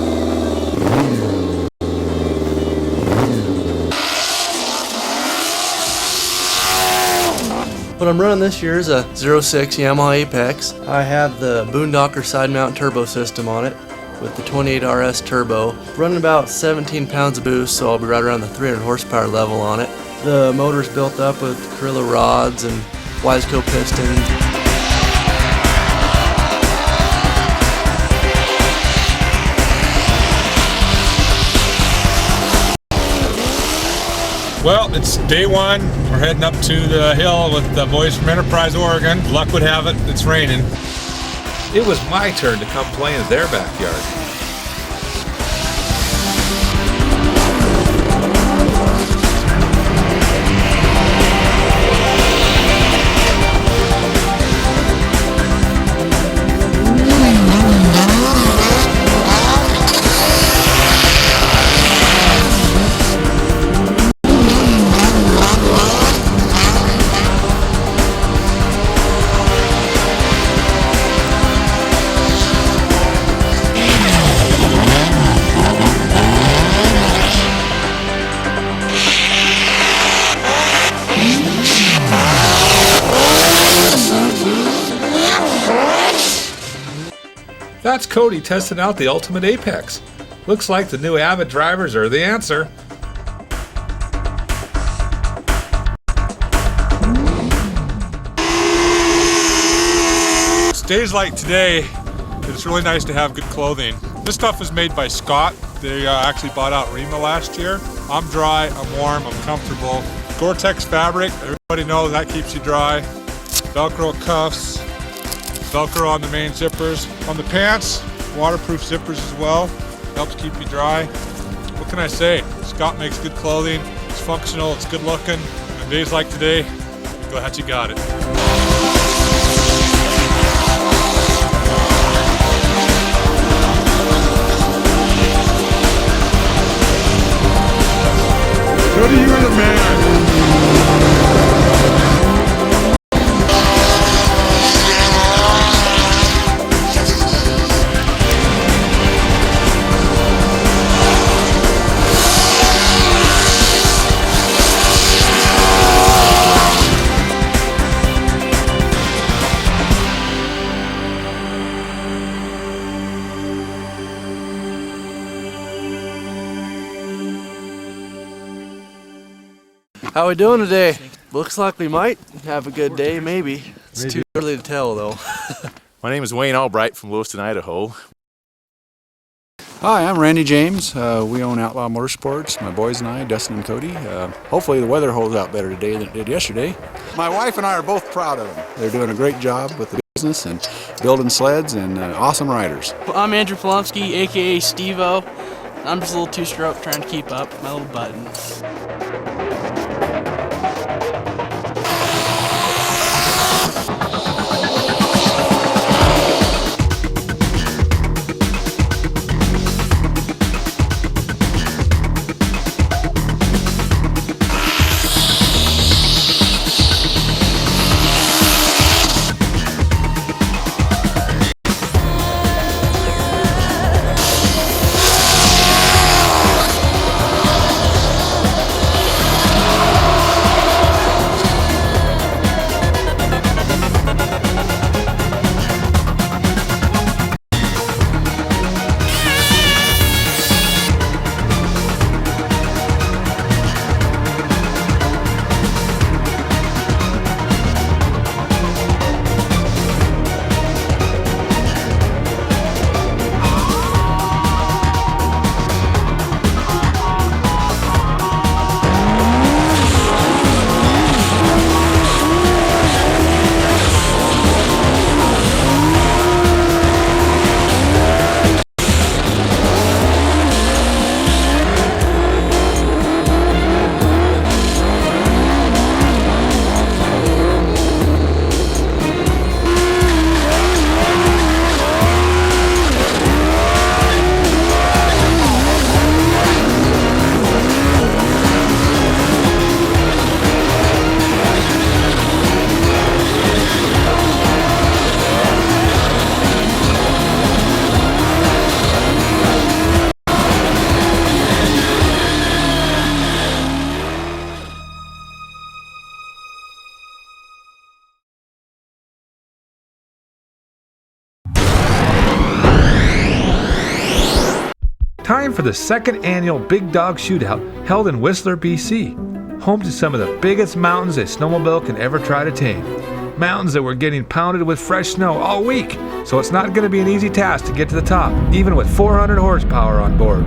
What I'm running this year is a 06 Yamaha Apex. I have the Boondocker side mount turbo system on it with the 28RS turbo. Running about 17 pounds of boost, so I'll be right around the 300 horsepower level on it. The motor's built up with Carrillo rods and Wiseco pistons. Well, it's day one. We're heading up to the hill with the boys from Enterprise, Oregon. Luck would have it, it's raining. It was my turn to come play in their backyard. That's Cody testing out the Ultimate Apex. Looks like the new Avid drivers are the answer. Days like today, it's really nice to have good clothing. This stuff is made by Scott. They actually bought out Rima last year. I'm dry, I'm warm, I'm comfortable. Gore-Tex fabric, everybody knows that keeps you dry. Velcro cuffs, Velcro on the main zippers. On the pants, waterproof zippers as well. Helps keep you dry. What can I say? Scott makes good clothing. It's functional, it's good looking. On days like today, go ahead, you got it. Cody, you're the man. How we doing today? Looks like we might have a good day, maybe. It's too early to tell, though. My name is Wayne Albright from Lewiston, Idaho. Hi, I'm Randy James. We own Outlaw Motorsports, my boys and I, Dustin and Cody. Hopefully the weather holds out better today than it did yesterday. My wife and I are both proud of them. They're doing a great job with the business and building sleds and awesome riders. I'm Andrew Polomsky, aka Steve-O. I'm just a little two-stroke trying to keep up with my little buttons. Time for the second annual Big Dog Shootout held in Whistler, BC, home to some of the biggest mountains a snowmobile can ever try to tame. Mountains that were getting pounded with fresh snow all week, so it's not going to be an easy task to get to the top, even with 400 horsepower on board.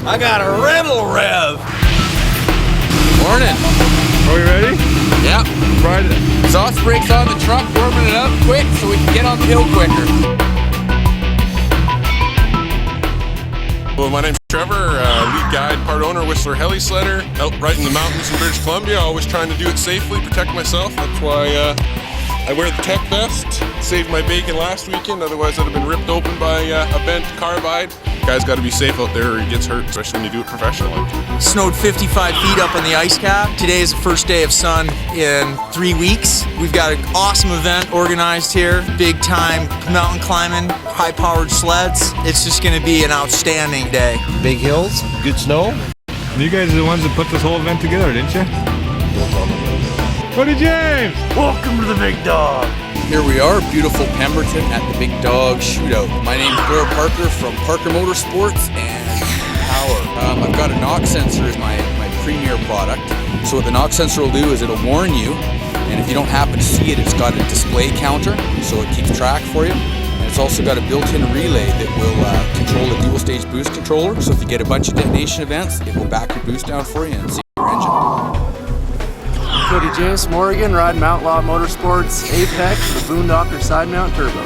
I got a rental rev. Morning. Are we ready? Yep. Right. Exhaust brakes on the truck, warming it up quick so we can get on the hill quicker. Well, my name's Trevor, lead guide, part owner, Whistler Heli Sledder, out right in the mountains in British Columbia, always trying to do it safely, protect myself. That's why I wear the tech vest. Saved my bacon last weekend, otherwise I'd have been ripped open by a bent carbide. Guys got to be safe out there or he gets hurt, especially when you do it professionally. Snowed 55 feet up on the ice cap. Today is the first day of sun in 3 weeks. We've got an awesome event organized here. Big time mountain climbing, high powered sleds. It's just going to be an outstanding day. Big hills, good snow. You guys are the ones that put this whole event together, didn't you? Cody James! Welcome to the Big Dog. Here we are, beautiful Pemberton at the Big Dog Shootout. My name's Blair Parker from Parker Motorsports and Power. I've got a knock sensor as my premier product. So what the knock sensor will do is it'll warn you, and if you don't happen to see it, it's got a display counter, so it keeps track for you. And it's also got a built-in relay that will control a dual-stage boost controller. So if you get a bunch of detonation events, it will back your boost down for you and save your engine. Cody James from Oregon, riding Outlaw Motorsports Apex, the Boondocker side mount turbo.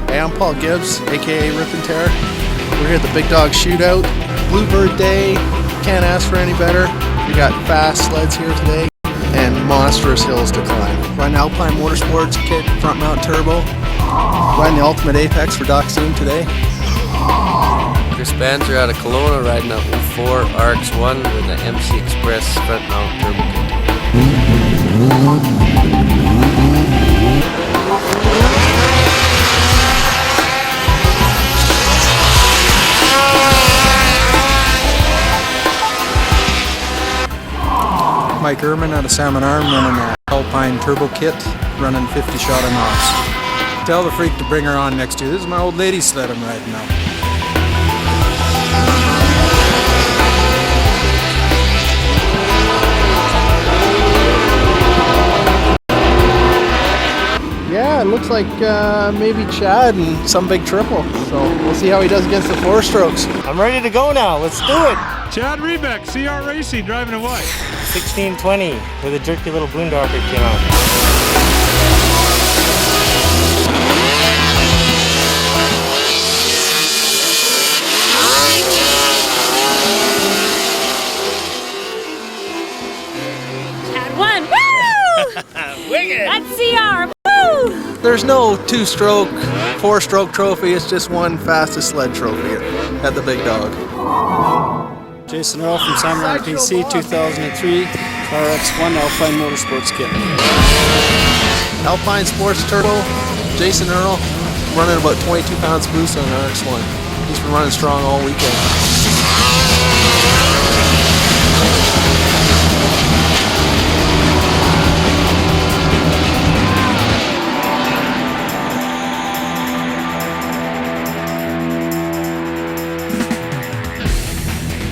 Hey, I'm Paul Gibbs, aka Rip and Tear. We're here at the Big Dog Shootout. Bluebird Day, can't ask for any better. We got fast sleds here today and monstrous hills to climb. Riding Alpine Motorsports kit, front mount turbo. Riding the Ultimate Apex for Doc Zoom today. Chris Banzer out of Kelowna riding a 04 RX-1 with the MC Express front mount turbo kit. Mike Ehrman out of Salmon Arm, running an Alpine turbo kit, running 50 shot a knots. Tell the freak to bring her on next year. This is my old lady sled I'm riding now. Yeah, it looks like maybe Chad and some big triple. So we'll see how he does against the 4-strokes. I'm ready to go now. Let's do it. Chad Rebeck, CR Racing, driving a white. 1620 with a jerky little boondocker kit on. Chad won. Woo! Wicked. That's CR. Woo! There's no 2-stroke, 4-stroke trophy. It's just one fastest sled trophy at the Big Dog. Jason Earl from Samurai PC 2003 RX1 Alpine Motorsports kit. Alpine Sports Turbo, Jason Earl, running about 22 pounds boost on an RX1. He's been running strong all weekend.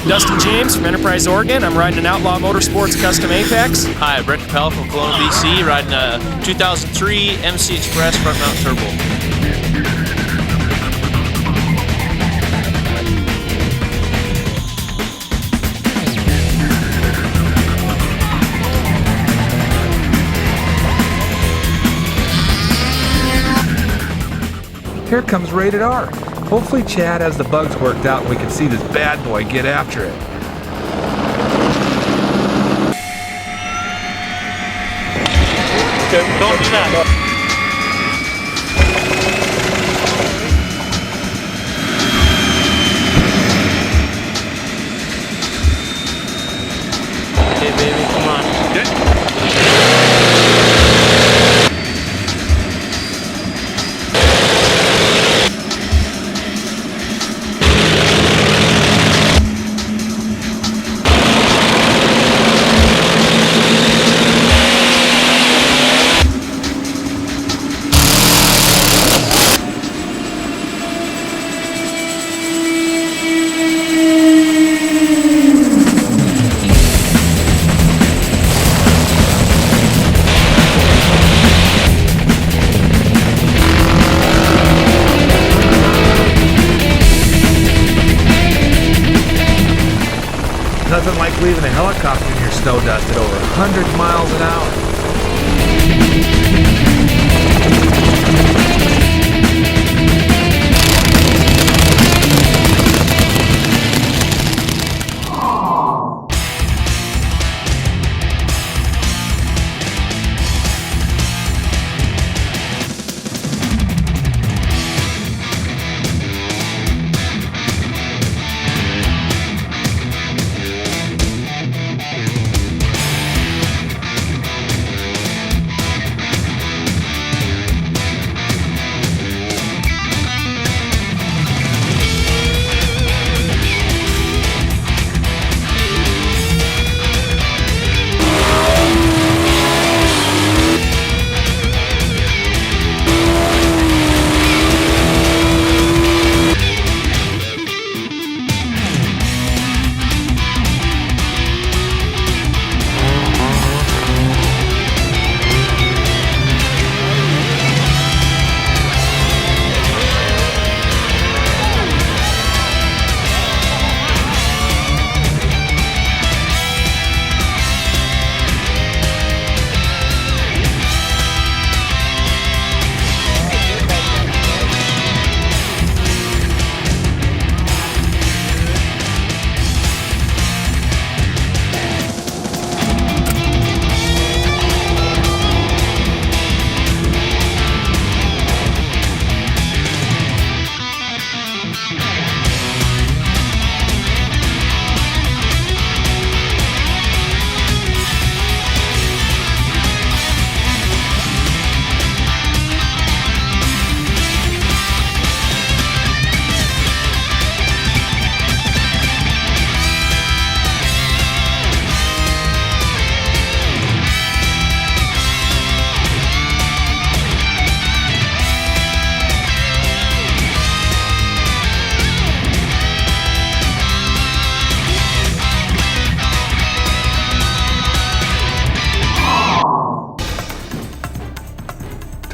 Dustin James from Enterprise, Oregon. I'm riding an Outlaw Motorsports Custom Apex. Hi, Brent Capel from Kelowna, BC, riding a 2003 MC Express front mount turbo. Here comes Rated R. Hopefully Chad has the bugs worked out and we can see this bad boy get after it. Okay, don't do that. Okay, baby, come on. Good. Nothing like leaving a helicopter in your snow dust at over 100 miles an hour.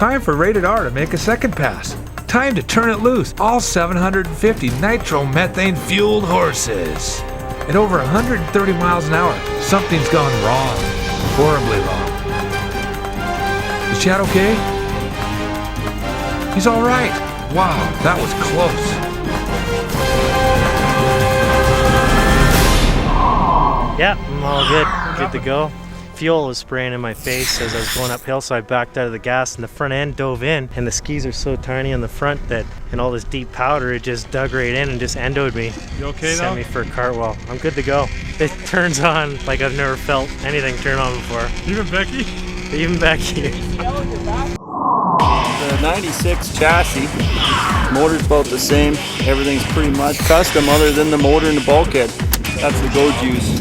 Time for Rated R to make a second pass. Time to turn it loose, all 750 nitromethane fueled horses. At over 130 miles an hour, something's gone wrong. Horribly wrong. Is Chad okay? He's all right. Wow, that was close. Yeah, I'm all good. Good to go. Fuel was spraying in my face as I was going uphill, so I backed out of the gas and the front end dove in. And the skis are so tiny on the front that in all this deep powder, it just dug right in and just endoed me. You okay Sent though? me for a cartwheel. I'm good to go. It turns on like I've never felt anything turn on before. Even Becky? Even Becky. The 96 chassis, motor's about the same. Everything's pretty much custom other than the motor and the bulkhead. That's the Go Juice.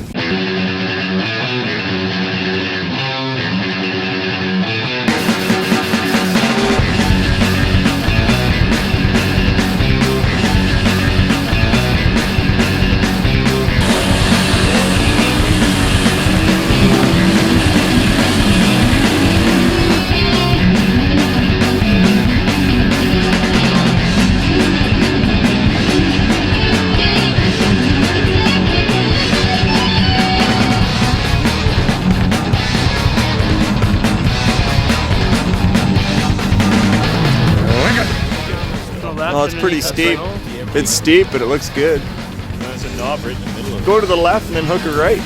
Oh, it's pretty steep. It's steep, but it looks good. There's a knob right in the middle of it. Go to the left and then hook it right.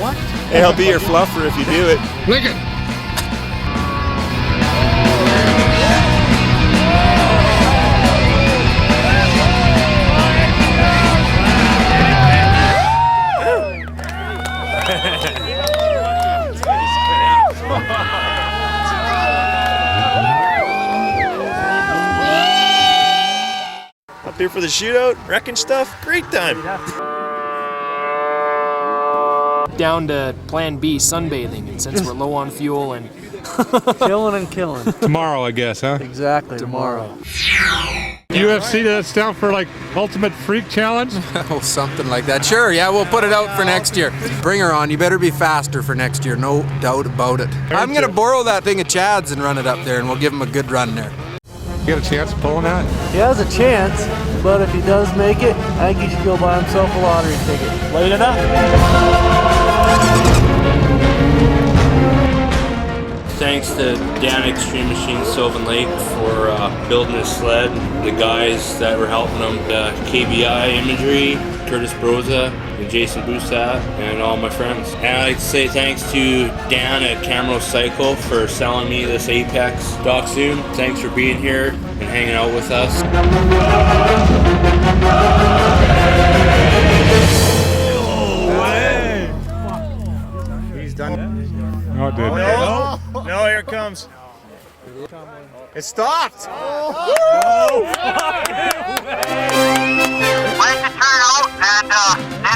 What? Hey, I'll be your fluffer if you do it. Lick it. Up here for the shootout, wrecking stuff, great time. Down to plan B, sunbathing, and since we're low on fuel and Chilling and killing. Tomorrow, I guess, huh? Exactly, tomorrow. UFC, that's down for like Ultimate Freak Challenge? Oh, something like that. Sure, yeah, we'll put it out for next year. Bring her on. You better be faster for next year, no doubt about it. I'm going to borrow that thing of Chad's and run it up there, and we'll give him a good run there. You got a chance of pulling that? He has a chance, but if he does make it, I think he should go buy himself a lottery ticket. Late enough. Thanks to Dan Extreme Machines Sylvan Lake for building this sled, the guys that were helping him, the KBI Imagery, Curtis Broza, and Jason Bousat, and all my friends. And I'd like to say thanks to Dan at Camaro Cycle for selling me this Apex Dachshund. Thanks for being here and hanging out with us. He's done. No, it didn't. No, here it comes. It stopped! Wait to turn out and didn't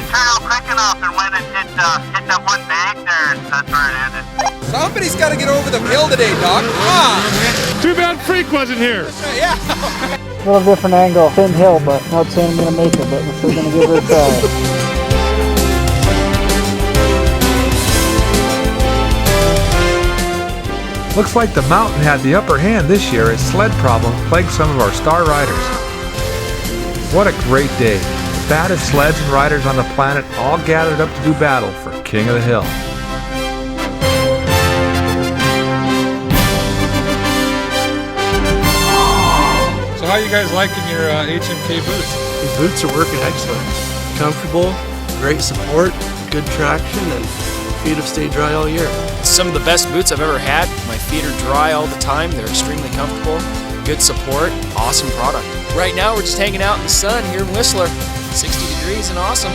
turn out quick enough, and when it hit that one bank there, that's where it ended. Somebody's got to get over the hill today, Doc. Come on! Too bad Freak wasn't here. Yeah. A little different angle, thin hill, but not saying I'm gonna make it, but we're still gonna give her a try. Looks like the mountain had the upper hand this year as sled problems plagued some of our star riders. What a great day. The fattest sleds and riders on the planet all gathered up to do battle for King of the Hill. So how you guys liking your HMK boots? These boots are working excellent. Comfortable, great support, good traction, and feet have stayed dry all year. some of the best boots I've ever had. My feet are dry all the time. They're extremely comfortable. Good support. Awesome product. Right now we're just hanging out in the sun here in Whistler. 60 degrees and awesome.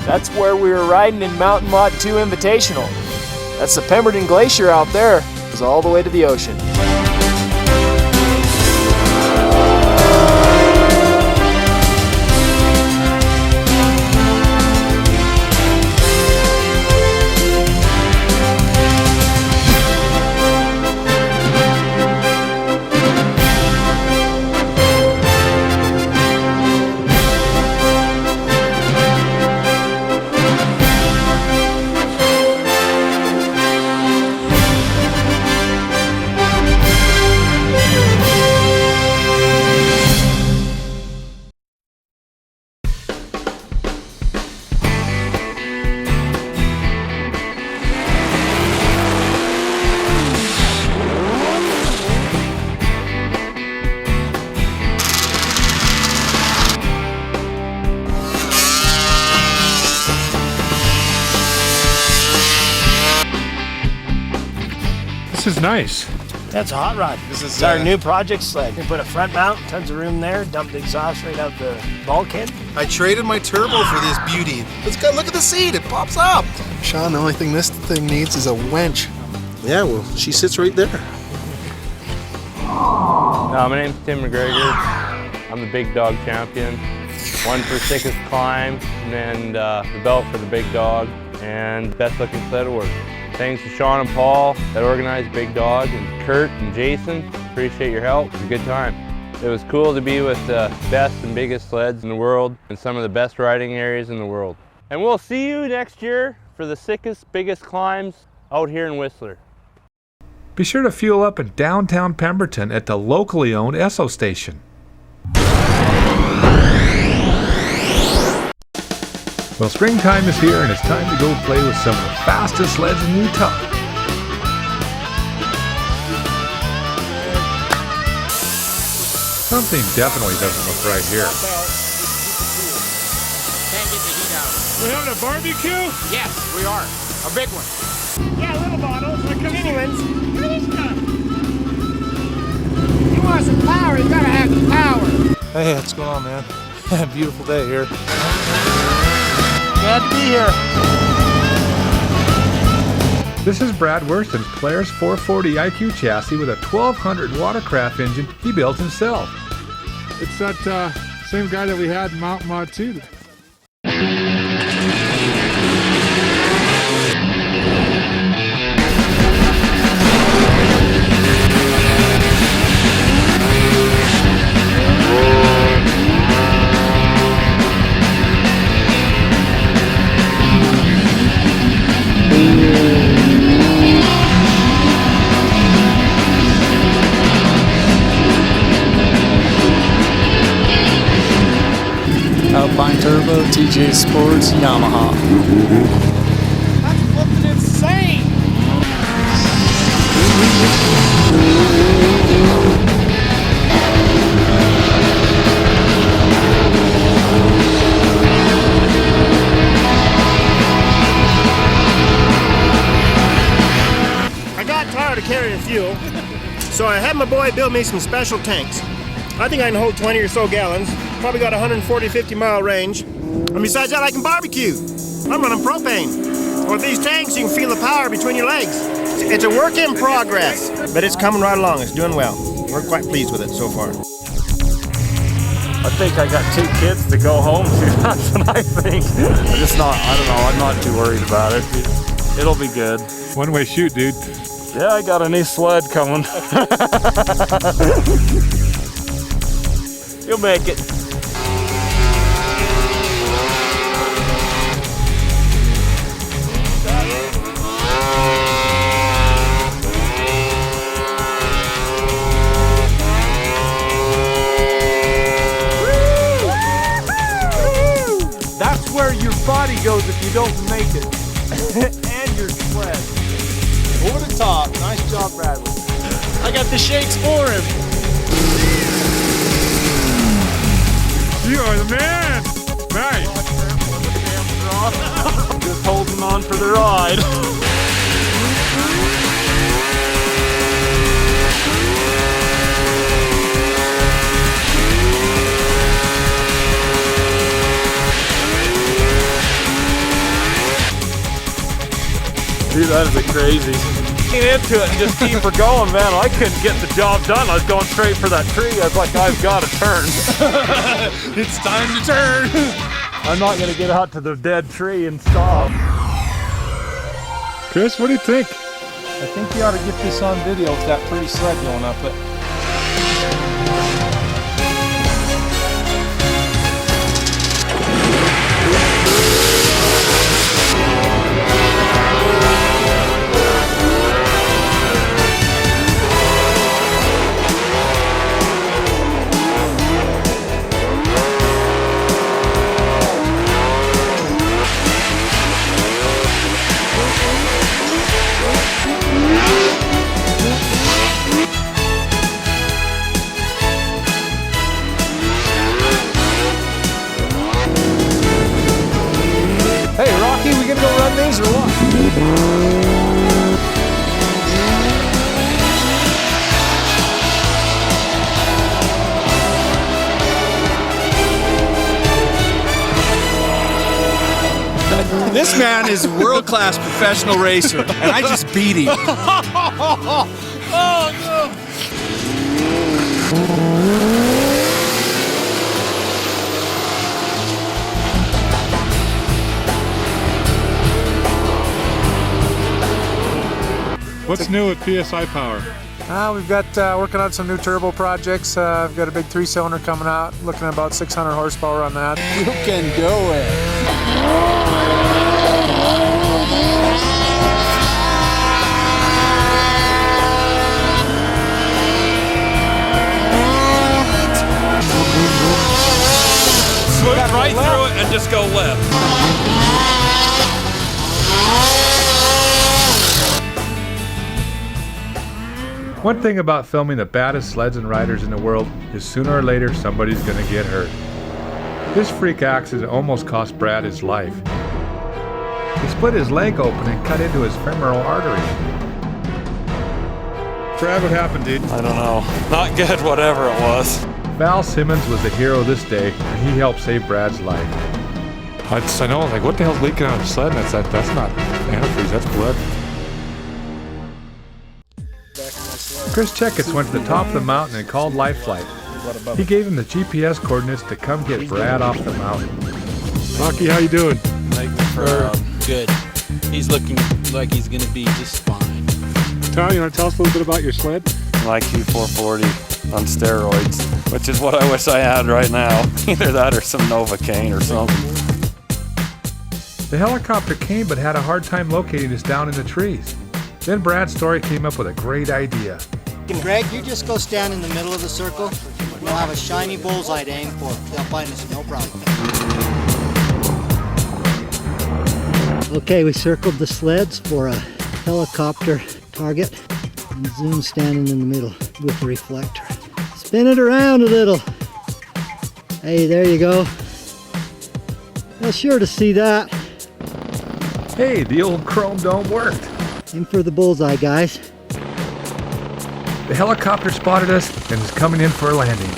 That's where we were riding in Mountain Mod 2 Invitational. That's the Pemberton Glacier out there. It goes all the way to the ocean. This is nice. That's a hot rod. This is our new project sled. We put a front mount, tons of room there, dump the exhaust right out the bulkhead. I traded my turbo for this beauty. Let's go look at the seat, it pops up. Sean, the only thing this thing needs is a winch. Yeah, well, she sits right there. My name's Tim McGregor. I'm the Big Dog champion. Won for sickest climb, and the belt for the Big Dog, and best looking sled award. Thanks to Sean and Paul that organized Big Dog, and Kurt and Jason. Appreciate your help. It was a good time. It was cool to be with the best and biggest sleds in the world and some of the best riding areas in the world. And we'll see you next year for the sickest, biggest climbs out here in Whistler. Be sure to fuel up in downtown Pemberton at the locally owned Esso station. Well, springtime is here and it's time to go play with some of the fastest sleds in Utah. Something definitely doesn't look right here. Can't get the heat out. We're having a barbecue? Yes, we are. A big one. Yeah, little bottles, like genuines. Look at this stuff. You want some power, you gotta have the power. Hey, what's going on, man? Beautiful day here. Glad to be here. This is Brad Worston's Polaris 440 IQ chassis with a 1200 watercraft engine he built himself. It's that same guy that we had in Mount Mod 2. Alpine Turbo, TJ Sports, Yamaha. That's flipping insane. I got tired of carrying fuel, so I had my boy build me some special tanks. I think I can hold 20 or so gallons. Probably got 140-50 mile range. And besides that, I can barbecue. I'm running propane. With these tanks, you can feel the power between your legs. It's a work in progress, but it's coming right along. It's doing well. We're quite pleased with it so far. I think I got 2 kids to go home to. That's what I think. I'm just not, I don't know, I'm not too worried about it. It'll be good. One-way shoot, dude. Yeah, I got a new sled coming. You'll make it. That's where your body goes if you don't make it. And your sled. Over the top. Nice job, Bradley. I got the shakes for him. You are the man! Nice! Just holding on for the ride. Dude, that is crazy. Into it and just keep her going, man. I couldn't get the job done. I was going straight for that tree. I was like, I've got to turn. It's time to turn. I'm not going to get out to the dead tree and stop. Chris, what do you think? I think you ought to get this on video with that pretty sled going up it. This man is a world-class professional racer, and I just beat him. Oh, no. What's new at PSI Power? We've got working on some new turbo projects. I've got a big 3-cylinder coming out, looking at about 600 horsepower on that. You can do it. Swoop right through it and just go left. One thing about filming the baddest sleds and riders in the world is sooner or later somebody's gonna get hurt. This freak accident almost cost Brad his life. He split his leg open and cut into his femoral artery. Brad, what happened, dude? I don't know. Not good, whatever it was. Val Simmons was the hero this day, and he helped save Brad's life. I know, like, what the hell's leaking out of the sled? And that's not antifreeze, that's blood. Chris Checketts went to the top of the mountain and called Life Flight. He gave him the GPS coordinates to come get Brad off the mountain. Rocky, how you doing? Good. He's looking like he's going to be just fine. Tom, you want to tell us a little bit about your sled? An IQ 440 on steroids, which is what I wish I had right now. Either that or some Novocaine or something. The helicopter came but had a hard time locating us down in the trees. Then Brad's story came up with a great idea. Greg, you just go stand in the middle of the circle. We'll have a shiny bullseye to aim for. They'll find us, no problem. Okay, we circled the sleds for a helicopter target. And Zoom standing in the middle with the reflector. Spin it around a little. Hey, there you go. Well, sure to see that. Hey, the old chrome dome worked. Aim for the bullseye, guys. The helicopter spotted us and is coming in for a landing.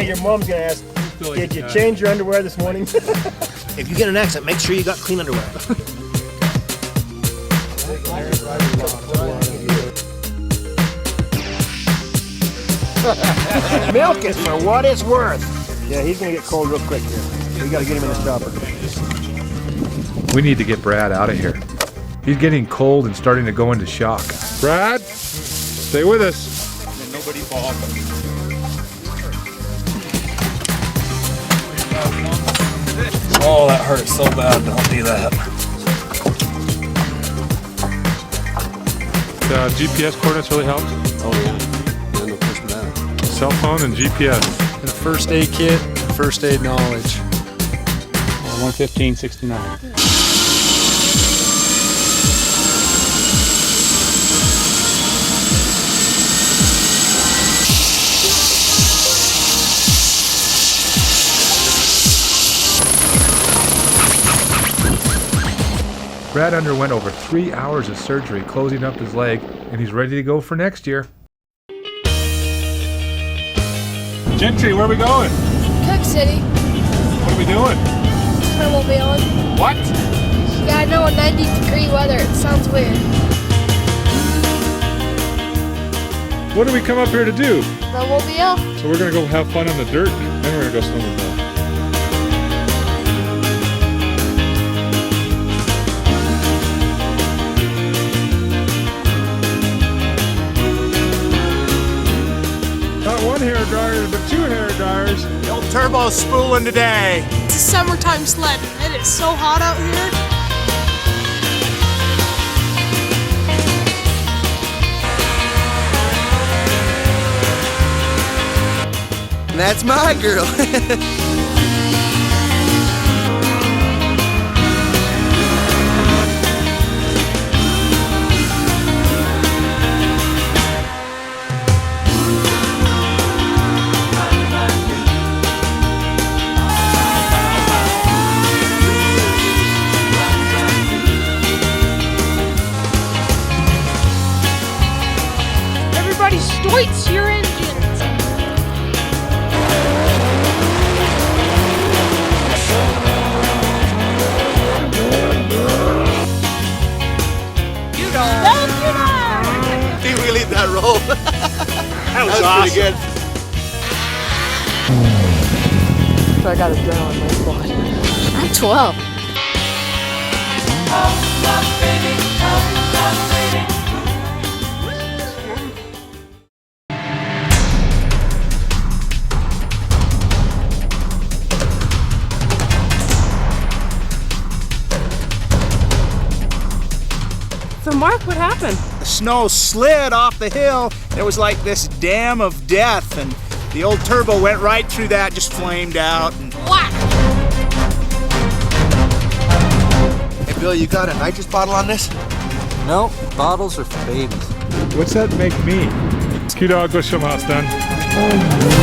Your mom's gonna ask, did you change your underwear this morning? If you get an accident, make sure you got clean underwear. Milk is for what it's worth. Yeah, he's gonna get cold real quick here. We gotta get him in the chopper. We need to get Brad out of here. He's getting cold and starting to go into shock. Brad, stay with us. Nobody fall off. Oh, that hurts so bad. Don't do that. The GPS coordinates really helped? Oh, yeah. No question about it. Cell phone and GPS. And a first aid kit, first aid knowledge. 115.69. Brad underwent over 3 hours of surgery closing up his leg, and he's ready to go for next year. Gentry, where are we going? Cook City. What are we doing? Snowmobiling. What? Yeah, I know, 90-degree weather. It sounds weird. What did we come up here to do? Snowmobile. So we're gonna go have fun on the dirt, then we're gonna go snowmobile. Not one hair dryer, but 2 hair dryers. The old turbo's spooling today. It's a summertime sled. It is so hot out here. That's my girl. Everybody stoits go. That was awesome. pretty good. So I got adrenaline in my squad. I'm 12. So Mark, what happened? The snow slid off the hill. There was like this dam of death, and the old turbo went right through that, just flamed out. And... What? Hey Bill, you got a nitrous bottle on this? No, bottles are for babies. What's that make me? Q-Dog, go show 'em how it's done.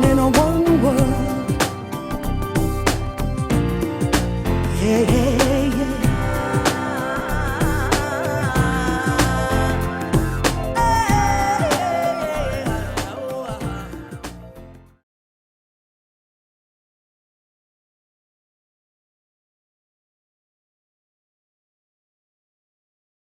in a one world. Yeah, yeah.